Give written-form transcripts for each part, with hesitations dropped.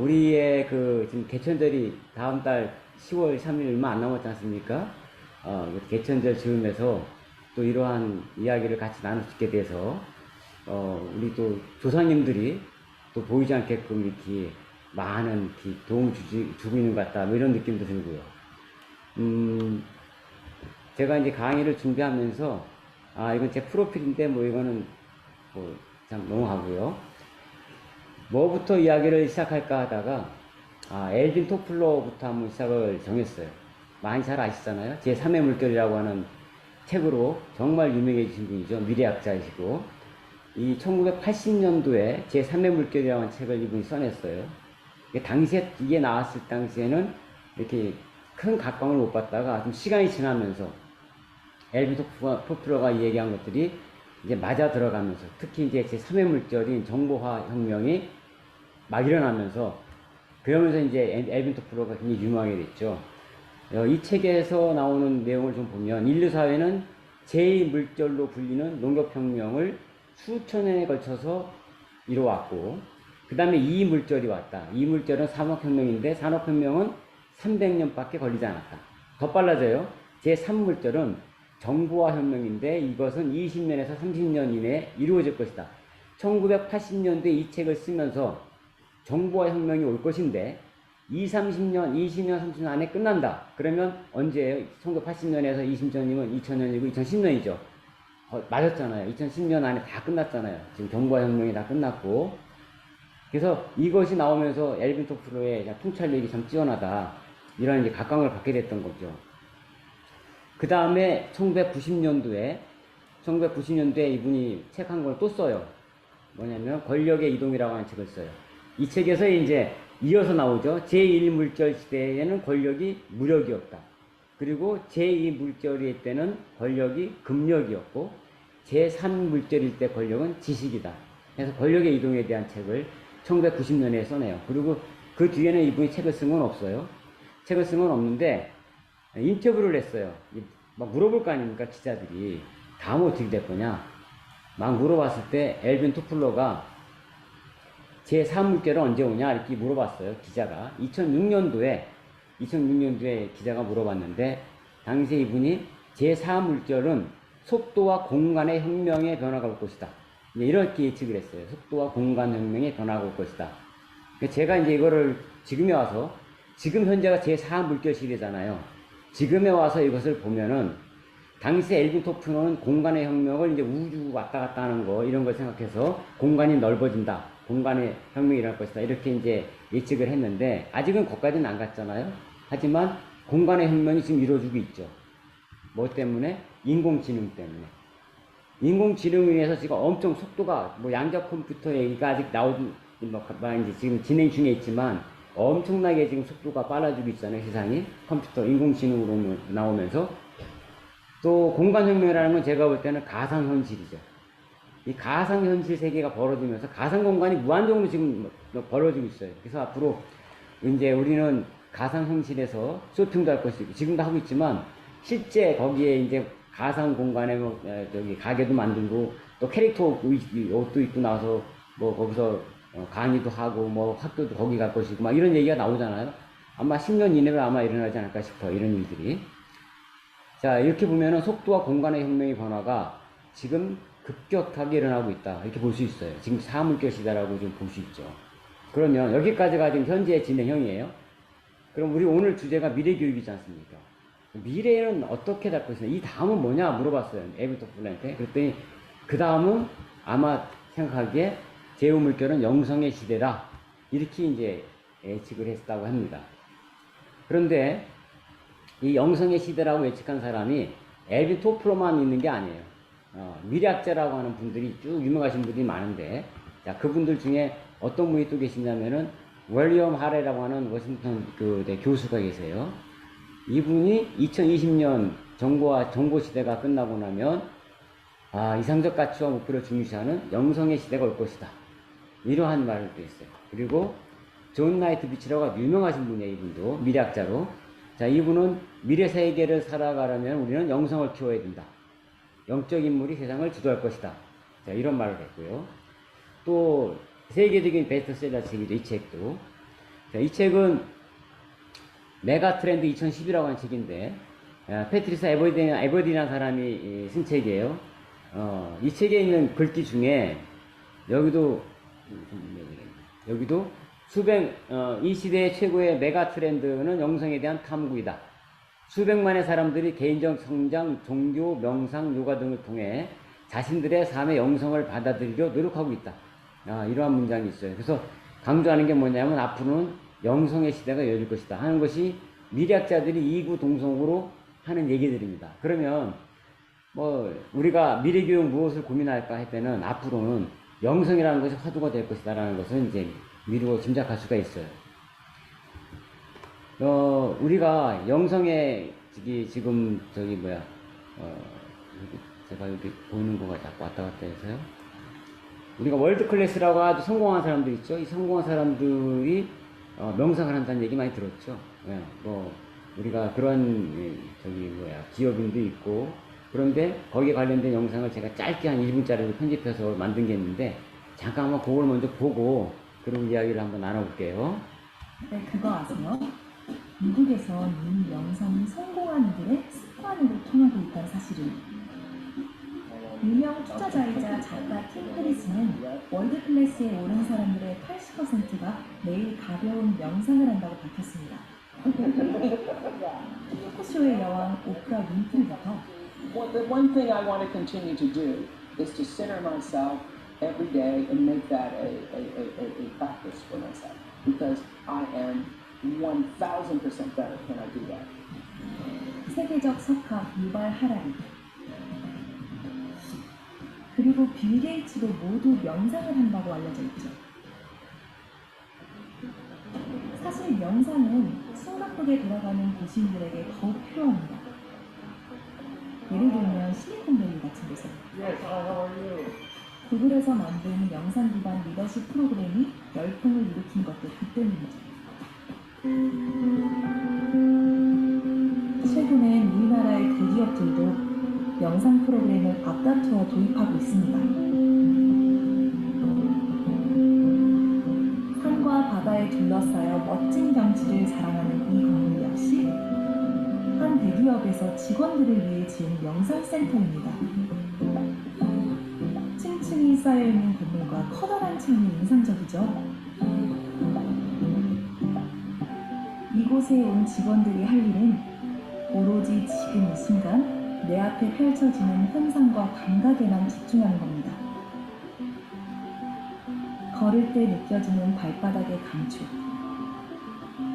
우리의 지금 개천절이 다음 달 10월 3일 얼마 안 남았지 않습니까? 그 개천절 즈음에서 또 이러한 이야기를 같이 나눌 수 있게 돼서, 우리 또 조상님들이 또 보이지 않게끔 이렇게 많은 도움을 주고 있는 것 같다. 뭐 이런 느낌도 들고요. 제가 이제 강의를 준비하면서, 이건 제 프로필인데, 뭐 이거는 뭐 참 넘어가고요. 뭐부터 이야기를 시작할까 하다가 엘빈 토플러부터 한번 시작을 정했어요. 많이 잘 아시잖아요. 제3의 물결이라고 하는 책으로 정말 유명해지신 분이죠. 미래학자이시고, 이 1980년도에 제3의 물결이라고 하는 책을 이분이 써냈어요. 당시에 이게 나왔을 당시에는 이렇게 큰 각광을 못 받다가 좀 시간이 지나면서 엘빈 토플러가 얘기한 것들이 이제 맞아 들어가면서, 특히 이제 제3의 물결인 정보화 혁명이 막 일어나면서, 그러면서 이제 엘빈 토플러가 굉장히 유명하게 됐죠. 이 책에서 나오는 내용을 좀 보면, 인류 사회는 제2물결로 불리는 농업혁명을 수천 년에 걸쳐서 이루어왔고, 그 다음에 2물결이 왔다. 2물결은 산업혁명인데, 산업혁명은 300년밖에 걸리지 않았다. 더 빨라져요. 제3물결은 정보화 혁명인데, 이것은 20년에서 30년 이내에 이루어질 것이다. 1980년도에 이 책을 쓰면서 정보화 혁명이 올 것인데 30년, 20년, 30년 안에 끝난다. 그러면 언제예요? 1980년에서 20년이면 2000년이고 2010년이죠. 맞았잖아요. 2010년 안에 다 끝났잖아요. 지금 정보화 혁명이 다 끝났고. 그래서 이것이 나오면서 엘빈 토플러의 통찰력이 참 뛰어나다. 이런 이제 각광을 받게 됐던 거죠. 그 다음에 1990년도에 이분이 책 한 걸 또 써요. 뭐냐면 권력의 이동이라고 하는 책을 써요. 이 책에서 이제 이어서 나오죠. 제1물결 시대에는 권력이 무력이었다. 그리고 제2물결일 때는 권력이 금력이었고, 제3물결일 때 권력은 지식이다. 그래서 권력의 이동에 대한 책을 1990년에 써내요. 그리고 그 뒤에는 이분이 책을 쓴 건 없어요. 책을 쓴 건 없는데 인터뷰를 했어요. 막 물어볼 거 아닙니까, 기자들이. 다음 어떻게 될 거냐. 막 물어봤을 때 엘빈 토플러가 제3물결은 언제 오냐 이렇게 물어봤어요. 기자가 2006년도에 기자가 물어봤는데, 당시에 이분이 제4물결은 속도와 공간의 혁명의 변화가 올 것이다, 이렇게 예측을 했어요. 속도와 공간 혁명의 변화가 올 것이다. 제가 이제 이거를 지금에 와서, 지금 현재가 제4물결 시대잖아요. 지금에 와서 이것을 보면은, 당시 엘빈 토플러는 공간의 혁명을 이제 우주 왔다 갔다 하는 거, 이런 걸 생각해서 공간이 넓어진다, 공간의 혁명이 일어날 것이다, 이렇게 이제 예측을 했는데, 아직은 거기까지는 안 갔잖아요. 하지만 공간의 혁명이 지금 이루어지고 있죠. 뭐 때문에? 인공지능 때문에. 인공지능에 의해서 지금 엄청 속도가, 뭐 양자 컴퓨터 얘기가 아직 이제 지금 진행 중에 있지만, 엄청나게 지금 속도가 빨라지고 있잖아요, 세상이. 컴퓨터, 인공지능으로 나오면서. 또 공간혁명이라는 건 제가 볼 때는 가상현실이죠. 이 가상현실 세계가 벌어지면서 가상공간이 무한정으로 지금 벌어지고 있어요. 그래서 앞으로 이제 우리는 가상현실에서 쇼핑도 할 것이고, 지금도 하고 있지만, 실제 거기에 이제 가상공간에 저기 가게도 만들고, 또 캐릭터 옷도 입고 나서 뭐 거기서 강의도 하고, 뭐 학교도 거기 갈 것이고, 막 이런 얘기가 나오잖아요. 아마 10년 이내로 아마 일어나지 않을까 싶어요, 이런 일들이. 자, 이렇게 보면은 속도와 공간의 혁명의 변화가 지금 급격하게 일어나고 있다, 이렇게 볼 수 있어요. 지금 사물결 시대라고 좀 볼 수 있죠. 그러면 여기까지가 지금 현재 진행형이에요. 그럼 우리 오늘 주제가 미래교육이지 않습니까? 미래는 어떻게 될 것이냐, 이 다음은 뭐냐 물어봤어요, 엘빈 토플러한테. 그랬더니 그 다음은 아마 생각하기에 제5물결은 영성의 시대다, 이렇게 이제 예측을 했다고 합니다. 그런데 이 영성의 시대라고 예측한 사람이 엘빈 토플러만 있는 게 아니에요. 미래학자라고 하는 분들이 쭉 유명하신 분들이 많은데, 자, 그분들 중에 어떤 분이 또 계시냐면은 윌리엄 하레라고 하는 워싱턴 교수가 계세요. 이분이 2020년 정보 시대가 끝나고 나면 이상적 가치와 목표를 중시하는 영성의 시대가 올 것이다, 이러한 말을 또 했어요. 그리고 존 나이트 비치라고 유명하신 분이에요. 이분도 미래학자로. 자, 이분은 미래 세계를 살아가려면 우리는 영성을 키워야 된다, 영적 인물이 세상을 주도할 것이다, 자, 이런 말을 했고요. 또 세계적인 베스트셀러 책이죠, 이 책도. 자, 이 책은 메가 트렌드 2010이라고 하는 책인데, 패트리사 에버디라는 사람이 쓴 책이에요. 이 책에 있는 글귀 중에, 여기도 이 시대의 최고의 메가 트렌드는 영성에 대한 탐구이다. 수백만의 사람들이 개인적 성장, 종교, 명상, 요가 등을 통해 자신들의 삶의 영성을 받아들이려 노력하고 있다. 이러한 문장이 있어요. 그래서 강조하는 게 뭐냐면 앞으로는 영성의 시대가 열릴 것이다 하는 것이 미래학자들이 이구동성으로 하는 얘기들입니다. 그러면 뭐 우리가 미래교육 무엇을 고민할까 할 때는 앞으로는 영성이라는 것이 화두가 될 것이다라는 것을 이제 미루고 짐작할 수가 있어요. 우리가 영성에 지금 제가 여기 보이는 거가 자꾸 왔다 갔다 해서요. 우리가 월드 클래스라고 아주 성공한 사람들 있죠. 이 성공한 사람들이 명상을 한다는 얘기 많이 들었죠. 예, 뭐 우리가 그런 기업인도 있고, 그런데 거기에 관련된 영상을 제가 짧게 한 1분짜리로 편집해서 만든 게 있는데, 잠깐 한번 그걸 먼저 보고 그런 이야기를 한번 나눠볼게요. 네, 그거 아세요? 미국에선 이미 명상이 성공한 이들의 습관으로 통하고 있다는 사실을. 유명 투자자이자 작가 팀 페리스는 월드 클래스에 오른 사람들의 80%가 매일 가벼운 명상을 한다고 밝혔습니다. 토크쇼의 여왕 오프라 윈프리부터 Well, the one thing I want to continue to do is to center myself every day and make that a practice for myself, because I am 1000% better when I do that. 세계적 석학 유발 하라리, 그리고 빌 게이츠도 모두 명상을 한다고 알려져 있죠. 사실 명상은 숨 가쁘게 돌아가는 고시인들에게 더욱 필요합니다. 예를 들면 실리콘밸리 같은 데서 구글에서 만든 영상 기반 리더십 프로그램이 열풍을 일으킨 것도 그 때문이죠. 최근엔 우리나라의 대기업들도 영상 프로그램을 앞다투어 도입하고 있습니다. 산과 바다에 둘러싸여 멋진 경치를 자랑하는 이 건물 역시 한 대기업에서 직원들을 위해 지은 명상센터입니다. 층층이 쌓여있는 건물과 커다란 창이 인상적이죠. 이곳에 온 직원들이 할 일은 오로지 지금 이 순간 내 앞에 펼쳐지는 현상과 감각에만 집중하는 겁니다. 걸을 때 느껴지는 발바닥의 감촉,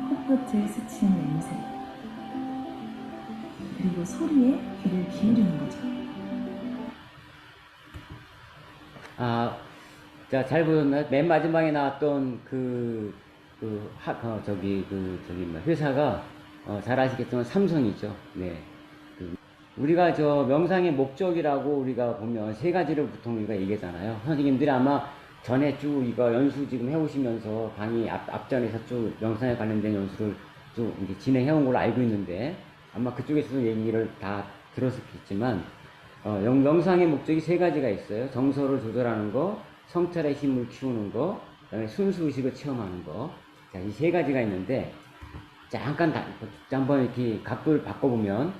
코끝을 스치는 냄새, 그리고 소리에 귀를 기울이는 거죠. 자, 잘 보셨나요? 맨 마지막에 나왔던 회사가, 잘 아시겠지만 삼성이죠. 네. 우리가 명상의 목적이라고 우리가 보면 세 가지를 보통 우리가 얘기하잖아요. 선생님들이 아마 전에 쭉 이거 연수 지금 해오시면서 강의 앞전에서 쭉 명상에 관련된 연수를 쭉 이렇게 진행해온 걸로 알고 있는데, 아마 그쪽에서도 얘기를 다 들었겠지만, 명상의 목적이 세 가지가 있어요. 정서를 조절하는 거, 성찰의 힘을 키우는 거, 그다음에 순수의식을 체험하는 거. 자, 이 세 가지가 있는데, 잠깐 한번 이렇게 각도를 바꿔보면,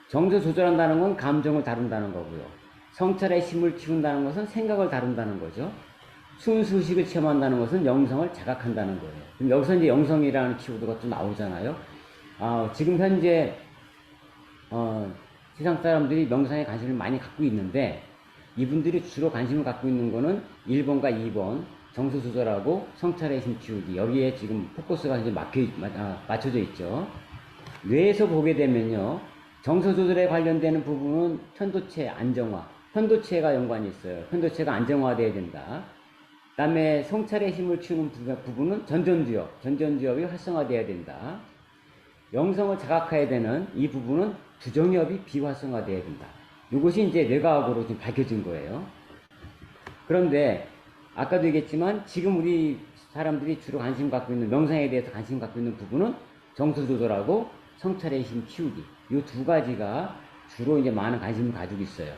정서 조절한다는 건 감정을 다룬다는 거고요. 성찰의 힘을 키운다는 것은 생각을 다룬다는 거죠. 순수의식을 체험한다는 것은 영성을 자각한다는 거예요. 그럼 여기서 이제 영성이라는 키워드가 또 나오잖아요. 지금 현재 세상 사람들이 명상에 관심을 많이 갖고 있는데, 이분들이 주로 관심을 갖고 있는 거는 1번과 2번 정서 조절하고 성찰의 힘 키우기, 여기에 지금 포커스가 이제 맞춰져 있죠. 뇌에서 보게 되면요, 정서 조절에 관련되는 부분은 편도체 안정화, 편도체가 연관이 있어요. 편도체가 안정화돼야 된다. 그 다음에 성찰의 힘을 키우는 부분은 전전두엽이 활성화돼야 된다. 영성을 자각해야 되는 이 부분은 부정엽이 비활성화돼야 된다. 이것이 이제 뇌과학으로 지금 밝혀진 거예요. 그런데 아까도 얘기했지만 지금 우리 사람들이 주로 관심 갖고 있는, 명상에 대해서 관심 갖고 있는 부분은 정서 조절하고 성찰의 힘 키우기, 이 두 가지가 주로 이제 많은 관심을 가지고 있어요.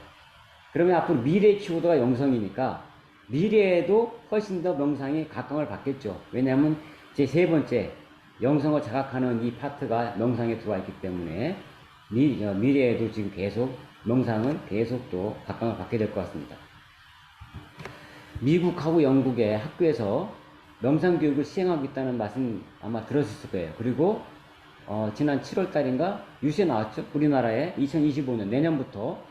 그러면 앞으로 미래 키워드가 영성이니까 미래에도 훨씬 더 명상이 각광을 받겠죠. 왜냐하면 제 세 번째 영성을 자각하는 이 파트가 명상에 들어와 있기 때문에 미래에도 지금 계속 명상은 계속 또 각광을 받게 될 것 같습니다. 미국하고 영국의 학교에서 명상 교육을 시행하고 있다는 말씀 아마 들었을 거예요. 그리고 지난 7월 달인가 뉴스에 나왔죠. 우리나라에 2025년 내년부터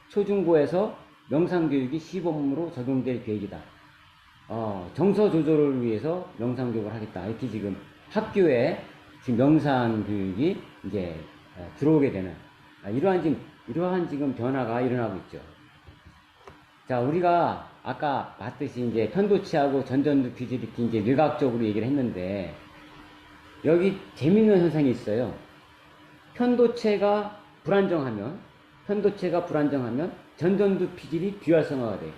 초중고에서 명상 교육이 시범으로 적용될 계획이다. 정서 조절을 위해서 명상 교육을 하겠다. 이렇게 지금 학교에 지금 명상 교육이 이제 들어오게 되는 이러한 지금 변화가 일어나고 있죠. 자, 우리가 아까 봤듯이 이제 편도치하고 전전두 피질 이렇게 이제 뇌과학적으로 얘기를 했는데 여기 재밌는 현상이 있어요. 편도체가 불안정하면 전전두 피질이 비활성화가 돼요.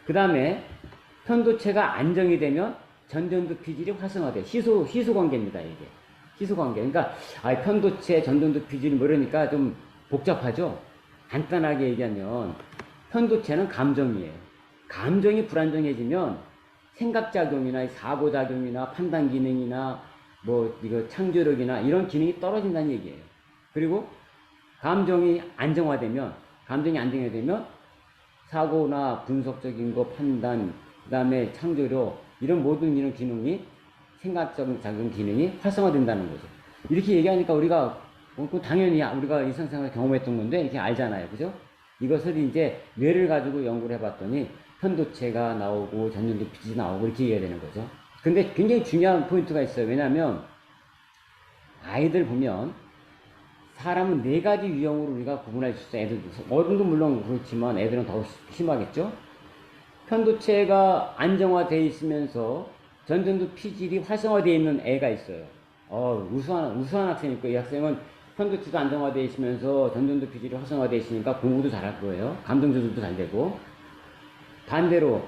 그 다음에 편도체가 안정이 되면 전전두 피질이 활성화돼요. 희소 관계입니다, 이게. 희소 관계. 그러니까 편도체, 전전두 피질이 뭐 이러니까 좀 복잡하죠. 간단하게 얘기하면 편도체는 감정이에요. 감정이 불안정해지면 생각작용이나 사고작용이나 판단기능이나 뭐 이거 창조력이나 이런 기능이 떨어진다는 얘기예요. 그리고 감정이 안정화되면 사고나 분석적인 거 판단, 그 다음에 창조력 이런 모든 이런 기능이 생각적인 작용 기능이 활성화된다는 거죠. 이렇게 얘기하니까 우리가 당연히 우리가 일상생활에 경험했던 건데 이렇게 알잖아요. 그죠? 이것을 이제 뇌를 가지고 연구를 해봤더니 편도체가 나오고 전전두 피질이 나오고 이렇게 얘기해야 되는 거죠. 근데 굉장히 중요한 포인트가 있어요. 왜냐하면 아이들 보면 사람은 네 가지 유형으로 우리가 구분할 수 있어요. 어른도 물론 그렇지만 애들은 더 심하겠죠. 편도체가 안정화되어 있으면서 전전두 피질이 활성화되어 있는 애가 있어요. 우수한 학생일 거예요. 이 학생은 편도체도 안정화되어 있으면서 전전두 피질이 활성화되어 있으니까 공부도 잘할 거예요. 감정 조절도 잘 되고. 반대로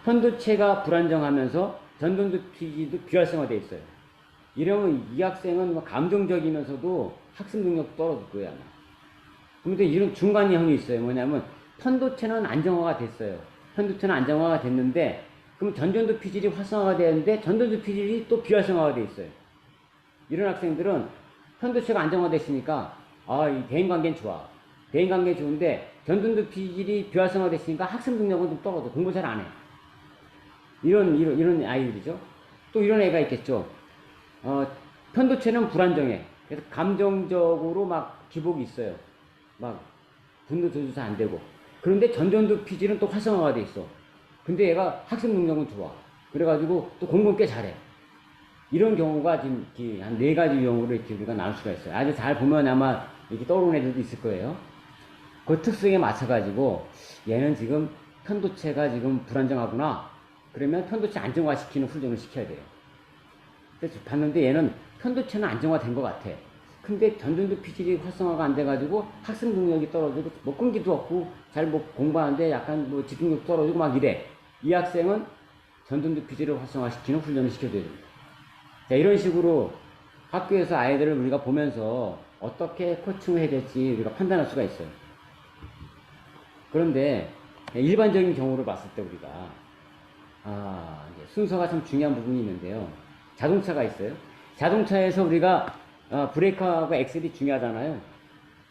편도체가 불안정하면서 전전두 피질도 비활성화되어 있어요. 이러면 이 학생은 감정적이면서도 학습 능력도 떨어질 거예요, 아마. 그런데 이런 중간형이 있어요. 뭐냐면 편도체는 안정화가 됐어요. 편도체는 안정화가 됐는데 그럼 전전두 피질이 활성화가 되는데 전전두 피질이 또 비활성화가 돼 있어요. 이런 학생들은 편도체가 안정화됐으니까 이 대인관계는 좋아. 대인관계 좋은데 전전두 피질이 비활성화 됐으니까 학습 능력은 좀 떨어져. 공부 잘 안 해. 이런 아이들이죠. 또 이런 애가 있겠죠. 편도체는 불안정해. 그래서 감정적으로 막 기복이 있어요. 막 분노 조절 안 되고. 그런데 전전두 피질은 또 활성화가 돼 있어. 근데 얘가 학습 능력은 좋아. 그래가지고 또 공부는 꽤 잘해. 이런 경우가 지금 한 네 가지 유형으로 이렇게 우리가 나눌 수가 있어요. 아주 잘 보면 아마 이렇게 떠오르는 애들도 있을 거예요. 그 특성에 맞춰가지고 얘는 지금 편도체가 지금 불안정하구나. 그러면 편도체 안정화시키는 훈련을 시켜야 돼요. 그래서 봤는데 얘는 편도체는 안정화된 것 같아. 근데 전전두 피질이 활성화가 안 돼가지고 학습 능력이 떨어지고 뭐 끈기도 없고 잘 뭐 공부하는데 약간 뭐 집중력 떨어지고 막 이래. 이 학생은 전전두 피질을 활성화시키는 훈련을 시켜줘야 됩니다. 자, 이런 식으로 학교에서 아이들을 우리가 보면서 어떻게 코칭을 해야 될지 우리가 판단할 수가 있어요. 그런데 일반적인 경우를 봤을 때 우리가 이제 순서가 참 중요한 부분이 있는데요. 자동차가 있어요. 자동차에서 우리가 브레이크하고 엑셀이 중요하잖아요.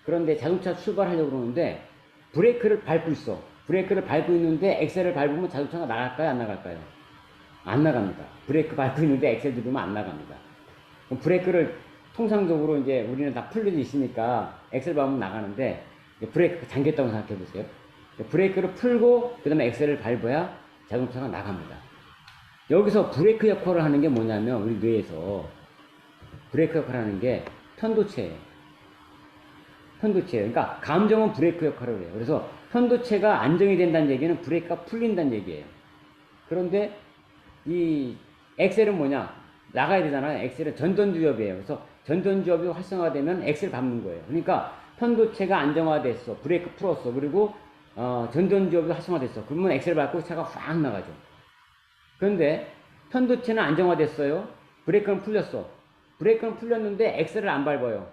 그런데 자동차 출발하려고 그러는데 브레이크를 밟고 있어. 브레이크를 밟고 있는데 엑셀을 밟으면 자동차가 나갈까요? 안 나갈까요? 안 나갑니다. 브레이크 밟고 있는데 엑셀 누르면 안 나갑니다. 그럼 브레이크를 통상적으로 이제 우리는 다 풀려져 있으니까 엑셀 밟으면 나가는데 브레이크가 잠겼다고 생각해 보세요. 브레이크를 풀고 그 다음에 엑셀을 밟아야 자동차가 나갑니다. 여기서 브레이크 역할을 하는 게 뭐냐면 우리 뇌에서 브레이크 역할을 하는 게 편도체예요. 그러니까 감정은 브레이크 역할을 해요. 그래서 편도체가 안정이 된다는 얘기는 브레이크가 풀린다는 얘기예요. 그런데 이 엑셀은 뭐냐? 나가야 되잖아요. 엑셀은 전전두엽이에요. 그래서 전전두엽이 활성화되면 엑셀 밟는 거예요. 그러니까 편도체가 안정화됐어. 브레이크 풀었어. 그리고 전전두엽이 활성화됐어. 그러면 엑셀 밟고 차가 확 나가죠. 그런데 편도체는 안정화됐어요. 브레이크는 풀렸어. 브레이크는 풀렸는데 엑셀을 안 밟아요.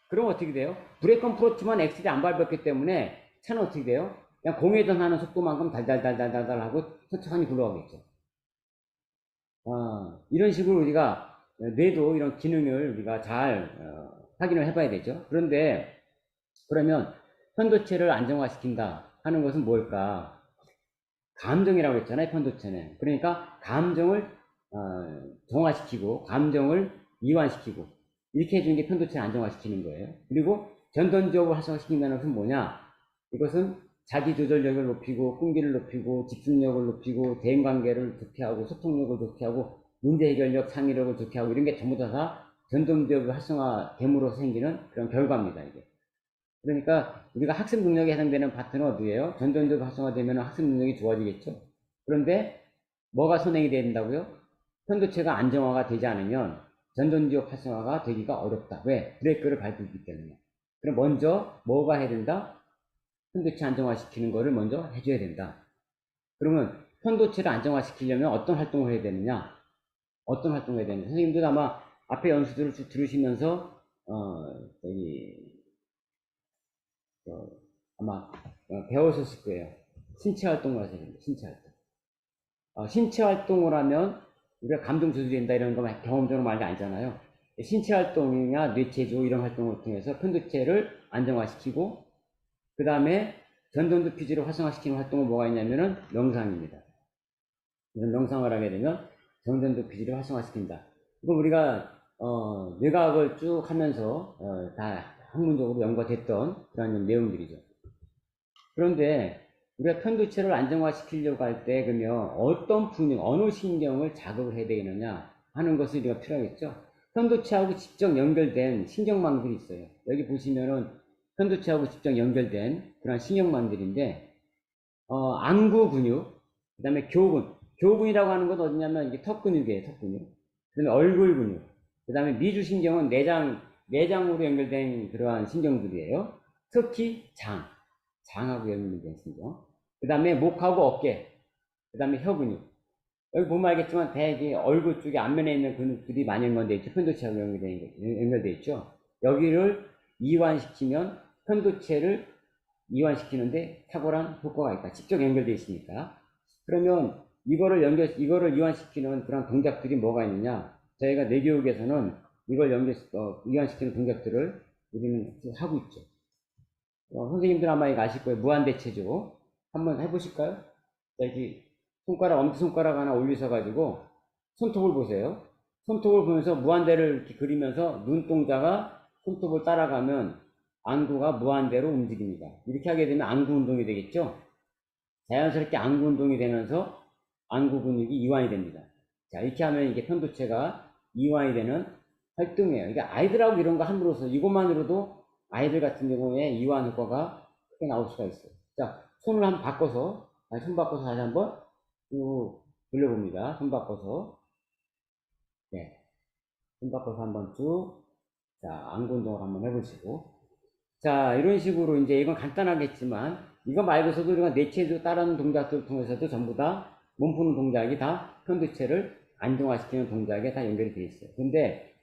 그럼 어떻게 돼요? 브레이크는 풀었지만 엑셀이 안 밟았기 때문에 차는 어떻게 돼요? 그냥 공회전 하는 속도만큼 달달달달달달 하고 천천히 굴러가겠죠. 이런 식으로 우리가 뇌도 이런 기능을 우리가 잘 확인을 해봐야 되죠. 그런데 그러면 편도체를 안정화시킨다 하는 것은 뭘까? 감정이라고 했잖아요, 편도체는. 그러니까 감정을 정화시키고 감정을 이완시키고 이렇게 해주는 게 편도체를 안정화시키는 거예요. 그리고 전동적으로 활성화시킨다는 것은 뭐냐? 이것은 자기조절력을 높이고 끈기를 높이고 집중력을 높이고 대인관계를 좋게 하고 소통력을 좋게 하고 문제 해결력, 창의력을 좋게 하고 이런 게 전부 다 전동적으로 활성화됨으로 생기는 그런 결과입니다. 이게. 그러니까 우리가 학습 능력에 해당되는 파트는 어디예요? 전동적으로 활성화되면 학습 능력이 좋아지겠죠. 그런데 뭐가 선행이 된다고요? 편도체가 안정화가 되지 않으면 전동적 활성화가 되기가 어렵다. 왜? 브레이크를 밟기 때문에. 그럼 먼저 뭐가 해야 된다? 편도체 안정화시키는 거를 먼저 해줘야 된다. 그러면 편도체를 안정화시키려면 어떤 활동을 해야 되느냐? 어떤 활동을 해야 되느냐? 선생님들 아마 앞에 연수들을 쭉 들으시면서 아마 배우셨을 거예요. 신체 활동을 하셔야 됩니다. 신체 활동. 신체 활동을 하면 우리가 감정 조절이 된다 이런 거 경험적으로 많이 알잖아요. 신체 활동이나 뇌체조 이런 활동을 통해서 편도체를 안정화시키고 그 다음에 전동도 피지를 활성화시키는 활동은 뭐가 있냐면은 명상입니다. 이런 명상을 하게 되면 전동도 피지를 활성화시킨다. 이거 우리가 뇌과학을 쭉 하면서 다 학문적으로 연구됐던 그런 내용들이죠. 그런데 우리가 편도체를 안정화시키려고 할 때 그러면 어떤 분명 어느 신경을 자극을 해야 되느냐 하는 것을 우리가 필요하겠죠. 편도체하고 직접 연결된 신경망들이 있어요. 여기 보시면은 편도체하고 직접 연결된 그런 신경망들인데 안구 근육, 그 다음에 교근. 교근이라고 하는 건 어디냐면 이게 턱 근육이에요. 턱 근육. 그 다음에 얼굴 근육. 그 다음에 미주신경은 내장으로 연결된 그러한 신경들이에요. 특히 장하고 연결된 신경. 그 다음에 목하고 어깨. 그 다음에 혀 근육. 여기 보면 알겠지만 대개 얼굴 쪽에 앞면에 있는 근육들이 많이 연결되어 있죠. 편도체하고 연결되어 있죠. 여기를 이완시키면 편도체를 이완시키는데 탁월한 효과가 있다. 직접 연결되어 있으니까. 그러면 이거를 이완시키는 그런 동작들이 뭐가 있느냐? 저희가 뇌교육에서는 이걸 이완시키는 동작들을 우리는 하고 있죠. 선생님들 아마 이거 아실 거예요. 무한대체조. 한번 해보실까요? 여기 엄지손가락 하나 올리셔가지고 손톱을 보세요. 손톱을 보면서 무한대를 이렇게 그리면서 눈동자가 손톱을 따라가면 안구가 무한대로 움직입니다. 이렇게 하게 되면 안구 운동이 되겠죠? 자연스럽게 안구 운동이 되면서 안구 근육이 이완이 됩니다. 자, 이렇게 하면 이게 편도체가 이완이 되는 활동이에요. 이게 아이들하고 이런 거 함으로써 이것만으로도 아이들 같은 경우에 이완 효과가 크게 나올 수가 있어요. 자, 손을 한번 바꿔서, 손 바꿔서 다시 한번 쭉 돌려봅니다. 손 바꿔서. 네. 손 바꿔서 한번 쭉. 자, 안구 운동을 한번 해보시고. 자, 이런 식으로 이제 이건 간단하겠지만, 이거 말고서도 우리가 뇌체조 따르는 동작들을 통해서도 전부 다 몸 푸는 동작이 다 편도체를 안정화시키는 동작에 다 연결이 되어 있어요. 근데,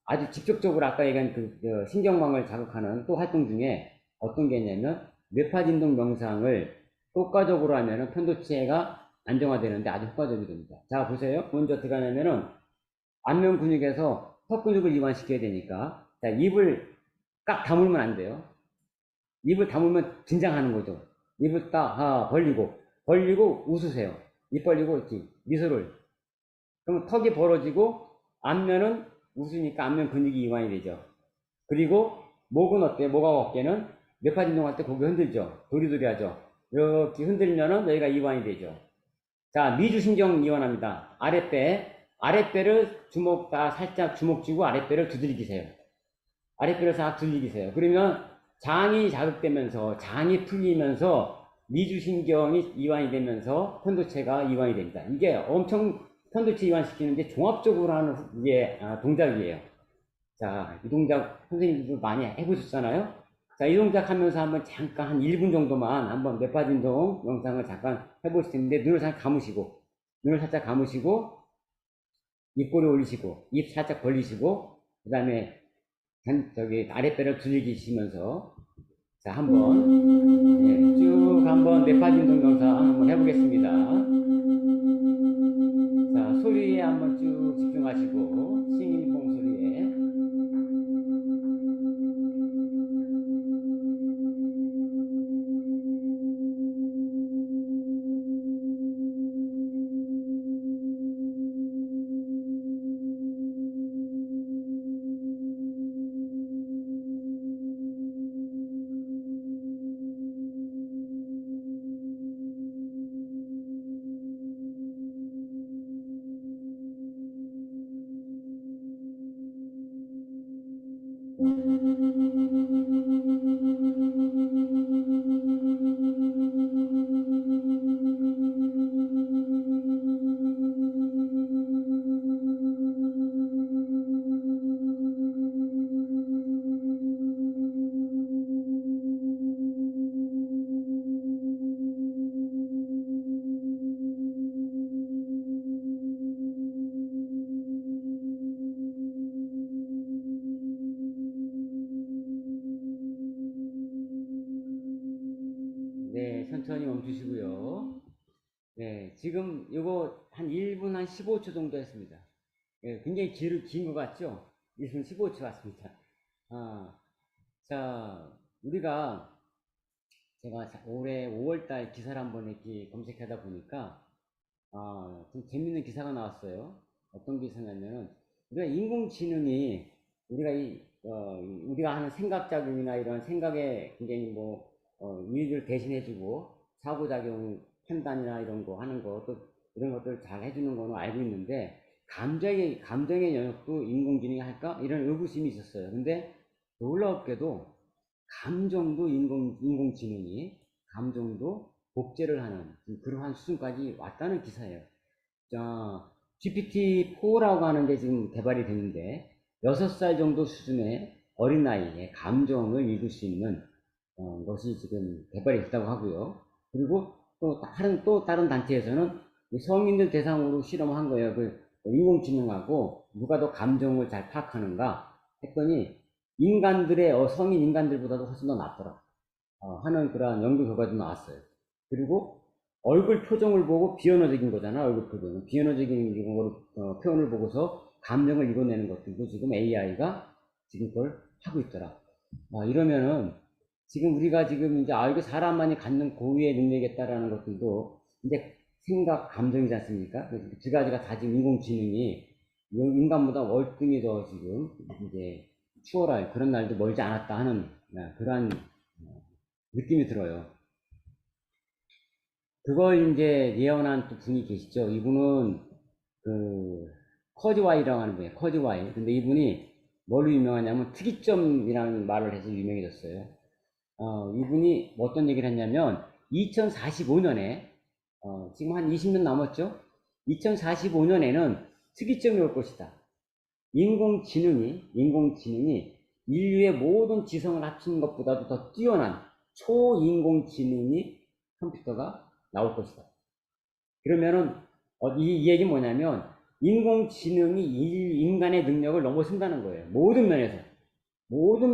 아주 직접적으로 아까 얘기한 그 신경망을 자극하는 또 활동 중에 어떤 게 있냐면, 뇌파진동 명상을 효과적으로 하면은 편도체가 안정화되는데 아주 효과적이 됩니다. 자, 보세요. 먼저 어떻게 하냐면은, 안면 근육에서 턱 근육을 이완시켜야 되니까, 자, 입을 꽉 다물면 안 돼요. 입을 다물면 긴장하는 거죠. 입을 딱 벌리고 웃으세요. 입 벌리고 이렇게 미소를. 그럼 턱이 벌어지고 안면은 웃으니까 안면 근육이 이완이 되죠. 그리고 목은 어때요? 목하고 어깨는 뇌파진동 할 때 고개 흔들죠. 도리도리 하죠. 이렇게 흔들면은 여기가 이완이 되죠. 자, 미주신경 이완합니다. 아랫배를 살짝 주먹 쥐고 아랫배를 두들기세요. 아랫배를 싹 두들기세요. 그러면 장이 자극되면서 장이 풀리면서 미주신경이 이완이 되면서 편도체가 이완이 됩니다. 이게 엄청 편도체 이완시키는데 종합적으로 하는 동작이에요. 자, 이 동작 선생님들도 많이 해보셨잖아요. 자, 이 동작 하면서 한번 잠깐 한 1분 정도만 한번 뇌파진동 영상을 잠깐 해보실 텐데 눈을 살짝 감으시고 입꼬리 올리시고 입 살짝 벌리시고 그 다음에 아랫배를 두들기시면서 자, 한번 한번 뇌파 진동 검사 한번 해보겠습니다. 자, 소리에 한번 쭉 집중하시고, 싱잉봉 소리에. 네, 천천히 멈추시고요. 네, 지금 이거 한 1분 한 15초 정도 했습니다. 네, 굉장히 긴 것 같죠? 1분 15초 같습니다. 자, 제가 올해 5월달 기사를 한번 이렇게 검색하다 보니까, 좀 재밌는 기사가 나왔어요. 어떤 기사냐면은, 우리가 인공지능이, 우리가 하는 생각작용이나 이런 생각에 굉장히 일을 대신해주고, 상호작용, 판단이나 이런 거 하는 거, 또 이런 것들 잘 해주는 거는 알고 있는데, 감정의 영역도 인공지능이 할까? 이런 의구심이 있었어요. 근데 놀랍게도 감정도 인공지능이 감정도 복제를 하는 그러한 수준까지 왔다는 기사예요. 자, GPT-4라고 하는 게 지금 개발이 됐는데, 6살 정도 수준의 어린 나이에 감정을 읽을 수 있는 것이 지금 개발이 됐다고 하고요. 그리고 또 다른 단체에서는 성인들 대상으로 실험한 거예요. 그 인공지능하고 누가 더 감정을 잘 파악하는가 했더니 성인 인간들보다도 훨씬 더 낫더라 하는 그러한 연구 결과도 나왔어요. 그리고 얼굴 표정을 보고 비언어적인 거잖아. 얼굴 표정 비언어적인 표현을 보고서 감정을 읽어내는 것들도 지금 AI가 지금 그걸 하고 있더라. 이러면은 지금 우리가 지금 이제 이거 사람만이 갖는 고유의 능력이겠다라는 것들도 이제 생각, 감정이지 않습니까? 그 두 가지가 다 지금 인공지능이 인간보다 월등히 더 지금 이제 추월할 그런 날도 멀지 않았다 하는 그러한 느낌이 들어요. 그걸 이제 예언한 또 분이 계시죠. 이분은 커즈와이라고 하는 분이에요. 커즈와이. 근데 이분이 뭘로 유명하냐면 특이점이라는 말을 해서 유명해졌어요. 이분이 어떤 얘기를 했냐면 2045년에 지금 한 20년 남았죠? 2045년에는 특이점이 올 것이다. 인공지능이 인류의 모든 지성을 합친 것보다도 더 뛰어난 초인공지능이 컴퓨터가 나올 것이다. 그러면은 이 얘기는 뭐냐면 인공지능이 인간의 능력을 넘어선다는 거예요. 모든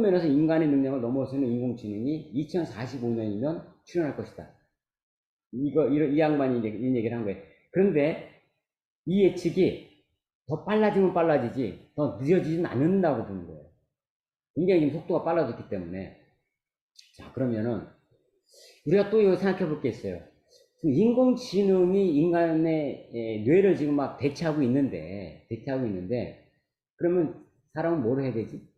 면에서 인간의 능력을 넘어서는 인공지능이 2045년이면 출현할 것이다. 이 양반이 이제 이런 얘기를 한 거예요. 그런데 이 예측이 더 빨라지면 빨라지지 더 늦어지진 않는다고 보는 거예요. 굉장히 지금 속도가 빨라졌기 때문에. 자, 그러면은 우리가 또 이거 생각해 볼 게 있어요. 인공지능이 인간의 뇌를 지금 막 대체하고 있는데 그러면 사람은 뭘 해야 되지?